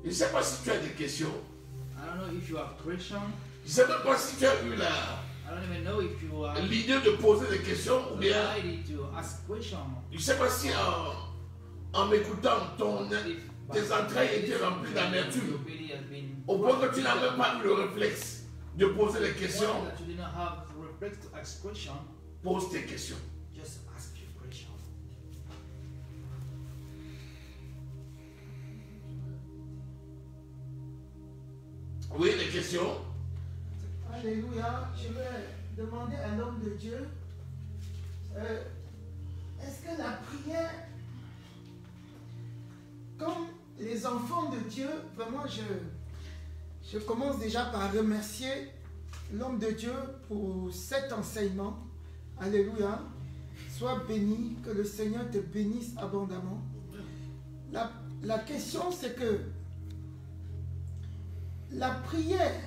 Je ne sais pas si tu as des questions. I don't know if you have questions. Je ne sais même pas si tu as eu I don't even know if you are l'idée de poser des questions ou bien. ready to ask questions. Je ne sais pas si en m'écoutant, tes entrailles étaient remplies d'amertume. Au point que tu n'as même pas eu le réflexe de poser des questions. That you did not have the reflex to ask questions. Pose tes questions. Just ask your questions. Oui, les questions. Alléluia. Je vais demander à l'homme de Dieu, est-ce que la prière, comme les enfants de Dieu, vraiment je commence déjà par remercier l'homme de Dieu pour cet enseignement. Alléluia. Sois béni, que le Seigneur te bénisse abondamment. La question c'est que la prière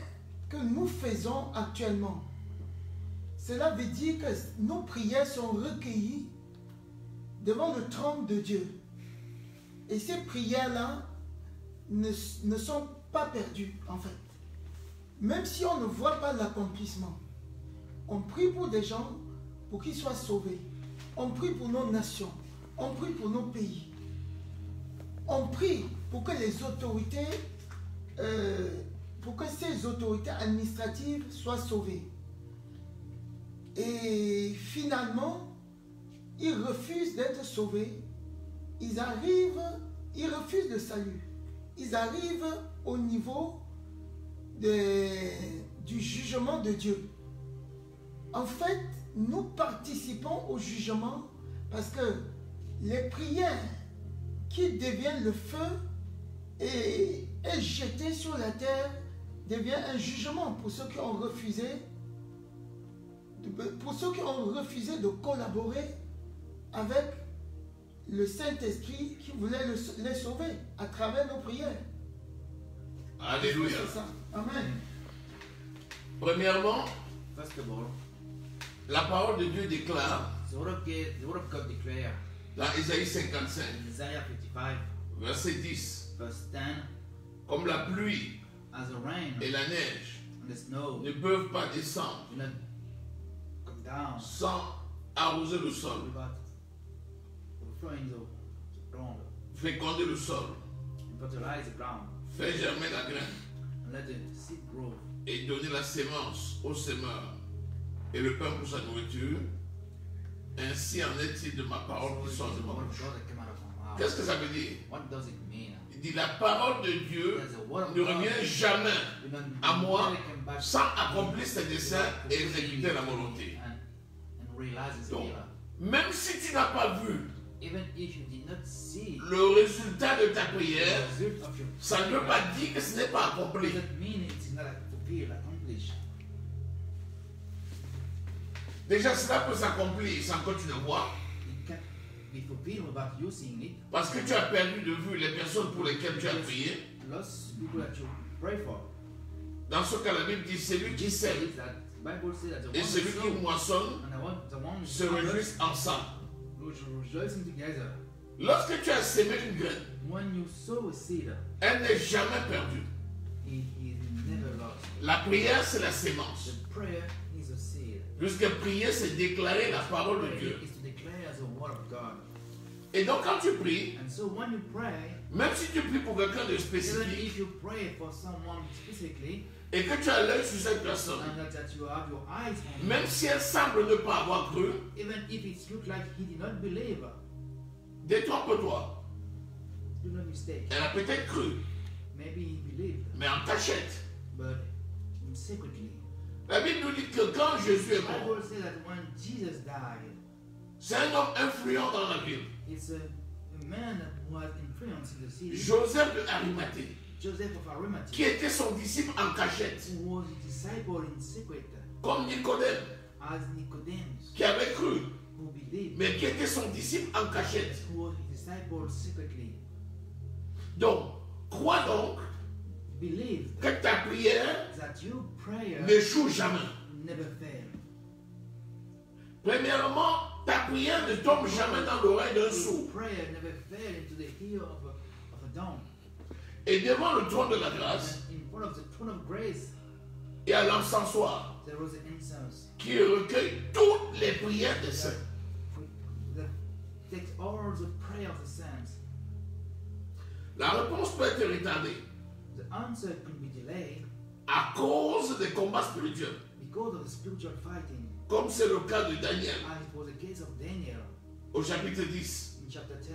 que nous faisons actuellement, cela veut dire que nos prières sont recueillies devant le trône de Dieu. Et ces prières-là ne sont pas perdues, en fait. Même si on ne voit pas l'accomplissement. On prie pour des gens pour qu'ils soient sauvés. On prie pour nos nations. On prie pour nos pays. On prie pour que les autorités, pour que ces autorités administratives soient sauvées. Et finalement, ils refusent d'être sauvés. Ils refusent le salut. Ils arrivent au niveau du jugement de Dieu. En fait, nous participons au jugement parce que les prières qui deviennent le feu et est jeté sur la terre devient un jugement pour ceux qui ont refusé de collaborer avec le Saint-Esprit qui voulait les sauver à travers nos prières. Alléluia. C'est ça. Amen. Premièrement, First of all, la parole de Dieu déclare the word of God declares dans Isaïe 55, in Isaiah 55, verset 10, verse 10, comme la pluie as the rain et la neige and the snow ne peuvent pas descendre do not come down sans arroser le sol, without overflowing the ground féconder le sol, and fertilize the ground faire germer la graine and let the seed grow et donner la sémence au semeur et le pain pour sa nourriture, ainsi en est-il de ma parole qui sort de ma bouche. Qu'est-ce que ça veut dire? What does it mean? Il dit la parole de Dieu ne revient jamais à moi sans accomplir ses desseins et exécuter la volonté. And realize his Donc, will. même si tu n'as pas vu Even if you did not see le résultat de ta prière, the result of your ça ne veut pas dire que ce n'est pas accompli. does not mean it is not fulfilled, accomplished. Déjà, cela peut s'accomplir sans que tu le vois, It can be fulfilled without you seeing it. parce que tu as perdu de vue les personnes pour lesquelles tu as prié. Lost people that you pray for. Dans ce cas, la Bible dit celui qui sème Says that Bible says that the et one celui who qui sows moissonne and the one who se réjouissent ensemble. rejoicing together. Lorsque tu as sémé une graine, When you sow a seed, elle n'est jamais perdue. it is never lost. La prière, c'est la sémence. The prayer is a seed. Puisque prier, c'est déclarer la parole de Dieu. Prayer is to declare the word of God. Et donc, quand tu pries, And so when you pray, même si tu pries pour quelqu'un de even spécifique if you pray for someone specifically, et que tu as l'œil sur cette personne, and that you have your eyes on même him, si elle semble ne pas avoir cru, even if it looks like he did not believe, détrompe-toi. do not mistake. Elle a peut-être cru, Maybe he believed, mais en cachette. but secretly. La Bible nous dit que quand Jésus est The mort, Bible says that when Jesus died, c'est un homme influent dans la ville. it's a man who had influence in the city, Joseph de Arimathée, Joseph of qui Arimathea, était son disciple en cachette, who was a disciple in secret, comme Nicodème, as Nicodemus, qui avait cru, who believed, mais qui était son disciple en cachette. who was a disciple secretly, Donc, crois donc believed que ta prière that your prayer n'échoue jamais. never failed. Premièrement, ta prière ne tombe jamais dans l'oreille d'un sourd. Prayer never fell into the ear of a dumb. Et devant le trône de la grâce, And in front of the throne of grace, il y a l'encensoir there was an incense qui recueille toutes les prières des saints. that takes all the prayer of the saints. La réponse peut être retardée The answer can be delayed à cause des combats spirituels, because of the spiritual fighting, comme c'est le cas de Daniel as it was the case of Daniel au chapitre 10, in chapter 10,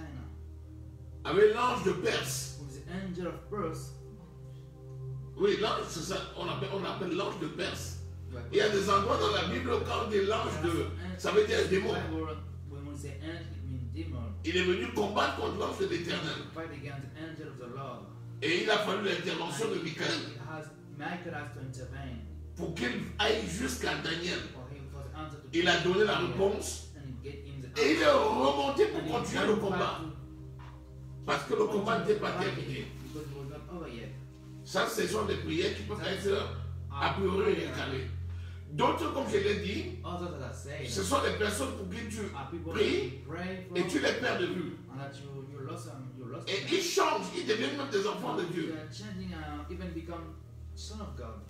avec l'ange de Perse. with the angel of Perse. Oui, l'ange, c'est ça, on appelle l'ange de Perse. Il y a des endroits dans la Bible quand on dit l'ange de... Ça veut dire démon. When we say angel, it means demon. Il est venu combattre contre l'ange de l'Éternel. Fight against the angel of the Lord. Et il a fallu l'intervention de Michael Michael has to intervene pour qu'il aille jusqu'à Daniel. for the answer to Il a donné la réponse and get him the et il est remonté pour And he continuer le went combat. back to- Parce que le combat n'était pas terminé. because it was not over yet. Ça, ce sont des prières qui peuvent être a priori récalées. D'autres, comme je l'ai dit, Others that are saved ce sont des personnes pour qui tu are people pries that you pray for et tu les perds de vue. and that you lost them. You lost Et them. ils changent, ils deviennent même des enfants de They Dieu. are changing even become son of God.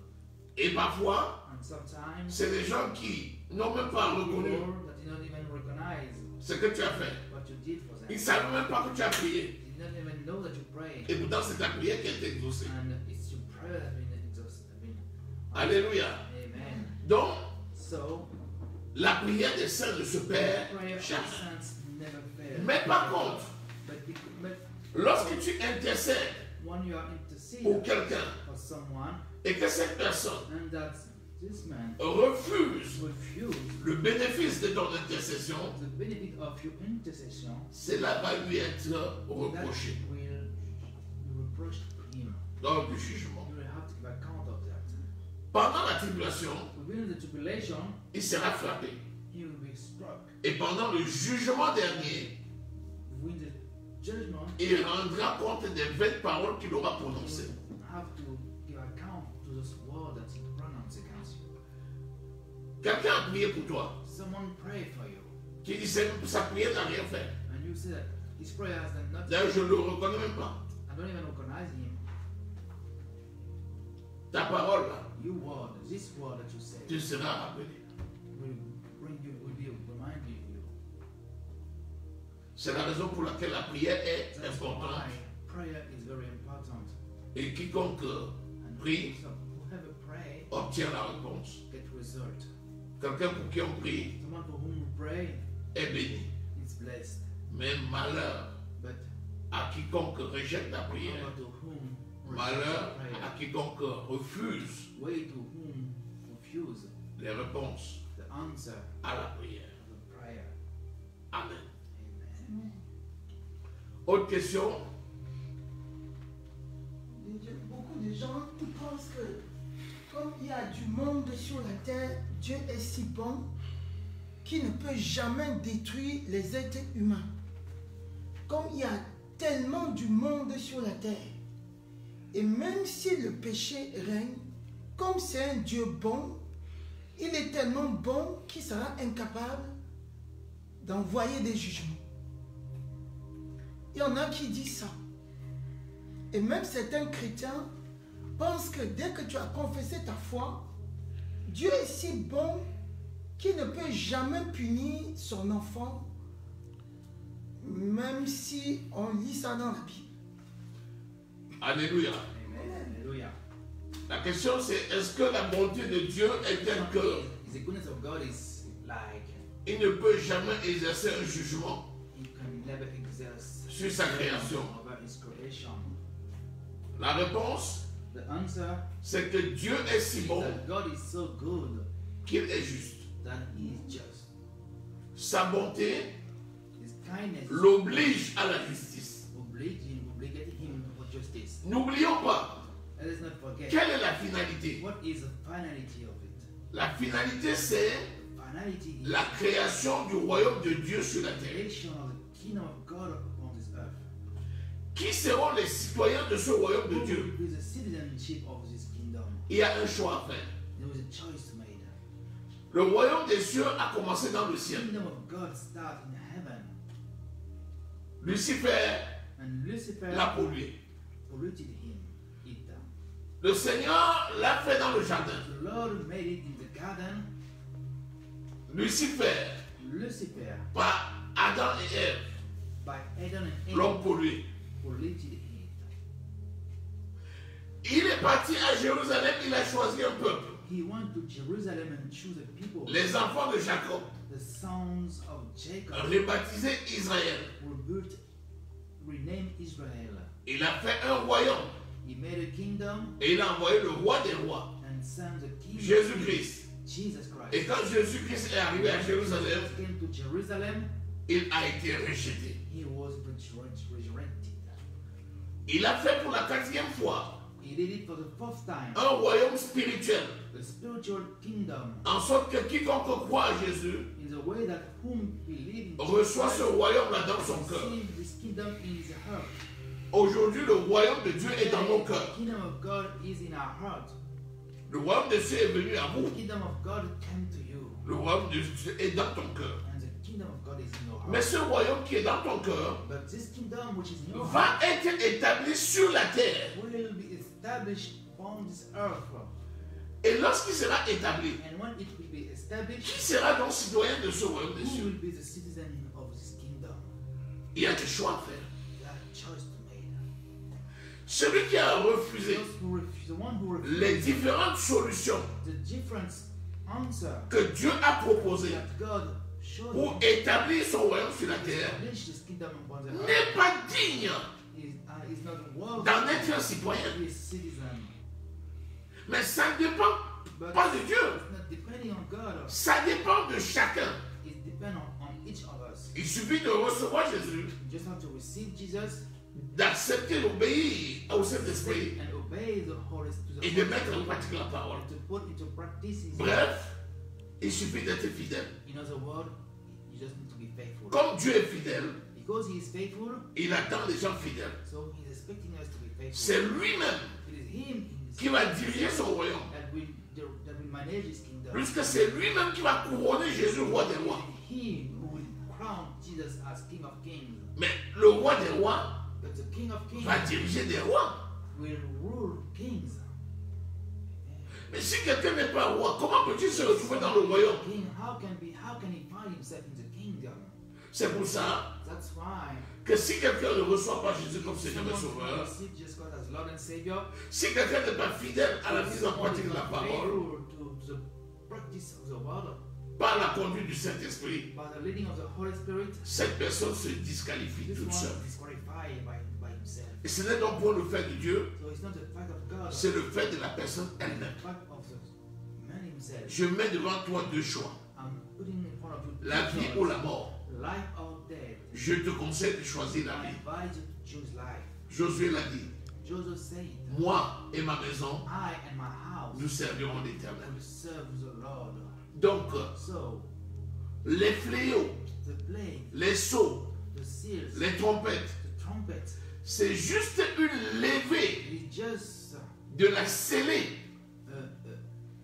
Et parfois, And sometimes c'est des gens qui n'ont même pas reconnu people that did not even recognize ce que tu as fait. what you did for them. Ils ne savent même pas que tu as prié. They did not even know that you prayed. Et pourtant, c'est ta prière qui a été exaucée. And it's your prayer that has been Alléluia. Amen. Donc, So, la prière des saints ne se perd prayer of jamais. saints never fails. Mais par contre, But lorsque tu intercèdes when you are pour interceding quelqu'un for someone et que cette personne and that this man refuse refuse le bénéfice de ton intercession, the benefit of your intercession, cela va lui être that reproché will be reproached to him. dans le jugement. You will have to give account of that. Pendant la tribulation, Within the tribulation, il sera frappé. he will be struck. Et pendant le jugement dernier, With the judgment, il rendra compte des vaines paroles qu'il aura you prononcées. will have to give account to those words that he pronounced against you. Quelqu'un a prié pour toi, Someone prayed for you, qui dit sa prière n'a rien fait. and you say that his prayer has done nothing. D'ailleurs, je ne le reconnais même pas. I don't even recognize him. Ta parole, là, Your word, this word that you say, tu seras rappelé. will remind you. C'est la raison pour laquelle la prière est That's importante. why prayer is very important. Et quiconque And prie whoever pray obtient la réponse. get result. Quelqu'un pour qui on prie Someone for whom we pray est béni. is blessed. Mais malheur But à quiconque rejette la prière. over to whom Malheur prayer, à quiconque refuse way to whom refuse les réponses the answer à la prière. of the prayer. Amen. Amen. Autre question? Beaucoup de gens qui pensent que comme il y a du monde sur la terre, Dieu est si bon qu'il ne peut jamais détruire les êtres humains. Comme il y a tellement du monde sur la terre, et même si le péché règne, comme c'est un Dieu bon, il est tellement bon qu'il sera incapable d'envoyer des jugements. Il y en a qui disent ça. Et même certains chrétiens pensent que dès que tu as confessé ta foi, Dieu est si bon qu'il ne peut jamais punir son enfant, même si on lit ça dans la Bible. Alléluia. Amen. Hallelujah. La question c'est, est-ce que la bonté de Dieu est telle que The goodness of God is like il ne peut jamais exercer un jugement he can never exerce sur sa création? over his creation. La réponse, The answer c'est que Dieu est si is bon that God is so good qu'il est juste. that he is just. Sa bonté His kindness l'oblige à la justice. obligated him for justice. N'oublions pas, Let us not forget quelle est la finalité? what is the finality of it. La finalité, c'est Finality is la création du royaume de Dieu sur la the terre. creation of the kingdom of God upon this earth. Qui seront les citoyens de ce royaume de Who Dieu? is the citizenship of this kingdom? Il y a un choix à faire. There was a choice made. Le royaume des cieux a commencé dans le The ciel. kingdom of God started in heaven. Lucifer And Lucifer l'a pollué. polluted him. It. Le Seigneur l'a fait dans le jardin. The Lord made it in the garden. Lucifer, Lucifer, par Adam et Ève, by Adam and Eve, l'ont pollué. polluted it. Il est parti à Jérusalem, il a choisi un peuple. He went to Jerusalem and chose a people. Les enfants de Jacob, The sons of Jacob rebaptisés Israël. renamed Israel. Il a fait un royaume He made a kingdom et il a envoyé le roi des rois, and sent the king Jésus-Christ. Jesus Christ. Et quand Jésus-Christ est arrivé à Jérusalem, Jesus came to Jerusalem, il a été rejeté. he was resurrected. Il a fait pour la 4e fois He did it for the fourth time. un royaume spirituel, The spiritual kingdom, en sorte que quiconque croit à Jésus in the way that whom believe in reçoit ce royaume-là dans son cœur. receive this kingdom in his heart. Aujourd'hui, le royaume de Dieu est dans nos The cœurs. kingdom of God is in our heart. Le royaume des cieux est venu à vous. The kingdom of God came to you, Le royaume de Dieu est dans ton cœur. and the kingdom of God is in your Mais heart. ce royaume qui est dans ton cœur But this kingdom which is in your heart va être établi sur la terre. will be established on this earth. Et lorsqu'il sera établi, And when it will be established, qui sera donc citoyen de ce royaume des who cieux? will be the citizen of this kingdom? Il y a des choix à faire. You have a choice to make. Celui qui a refusé The one who les refused différentes solutions the different answer que Dieu a proposées that God showed pour him établir son royaume sur la to terre establish this kingdom upon the earth n'est pas digne is not worthy d'en être un citoyen. to be a citizen. Mais ça ne dépend But pas de Dieu. it's not depending on God. Ça dépend de chacun. It depends on each of us. Il suffit de recevoir Jésus, You just have to receive Jesus d'accepter, d'obéir au Saint-Esprit and obey the Holy to the et de Holy mettre en Spirit, pratique la parole. to put into practice His Bref, il suffit d'être fidèle. In other words, you just need to be faithful. Comme Dieu est fidèle, Because He is faithful, il attend les gens fidèles. so He's expecting us to be faithful. C'est lui-même It is Him qui va diriger son royaume. that will manage His kingdom. Puisque c'est lui-même qui va couronner Jésus roi des rois. It is He who will crown Jesus as King of Kings. Mais le roi des rois But the King of Kings va diriger des rois. will rule kings. Mais si quelqu'un n'est pas roi, comment peut-il se retrouver dans le royaume? King, how can he find himself in the kingdom? C'est pour ça That's why que si quelqu'un ne reçoit pas Jésus comme Seigneur et someone who Sauveur, receives Jesus Christ as Lord and Savior, si quelqu'un n'est pas fidèle à la mise en someone pratique is de la not parole, faithful to the practice of the word, par la conduite du Saint-Esprit, by the leading of the Holy Spirit, cette personne se disqualifie this toute one seule. is disqualified by himself. Et ce n'est donc pas le fait de Dieu, So it's not the fact of God, c'est le fait de la personne it's elle-même. the fact of the man himself. Je mets devant toi deux choix, I'm putting in front of you la two vie choices, ou la mort. life or death. Je te conseille de choisir la I vie. advise you to choose life. Josué l'a dit, Joseph said, moi et ma maison, I and my house nous servirons l'Éternel. will serve the Lord. Donc, So, les fléaux, the plague, les sauts, the seals, les trompettes, the trumpet, c'est juste une levée is just de la scellée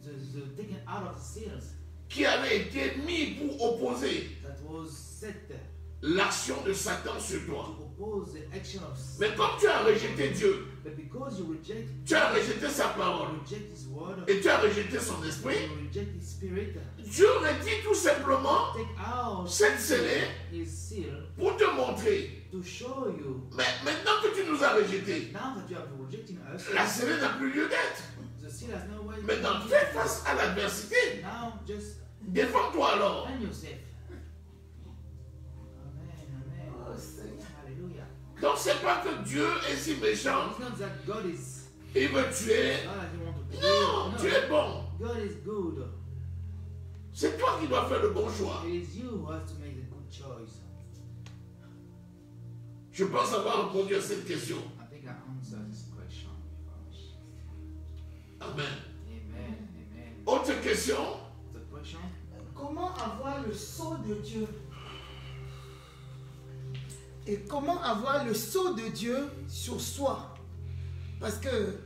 the taken out of the seals qui avait été mis pour opposer that was set to l'action de Satan sur toi. oppose the action of sin. Mais comme tu as rejeté Dieu, But because you reject, tu as rejeté sa parole reject His word, et tu as rejeté son esprit, you reject His spirit, Dieu retire tout simplement take out cette scellée His seal pour te montrer. to show you. Mais maintenant que tu nous as rejetés, Now that you have rejected us, la scellée n'a plus lieu d'être. the seal has no way. Maintenant, fais face à l'adversité. Now just Défends-toi alors. find yourself. Amen, amen. Oh, Seigneur. Hallelujah. Donc c'est pas que Dieu est si méchant, It's not that God is il veut tuer. God that you want to Non, kill. tu es bon. God is good. C'est toi qui dois faire le bon choix. It is you who has to make the good choice. Je pense avoir répondu à cette question. I think I answered this question before. Amen. Amen, amen. Autre question? The question? Comment avoir le sceau de Dieu? Et comment avoir le sceau de Dieu sur soi? Parce que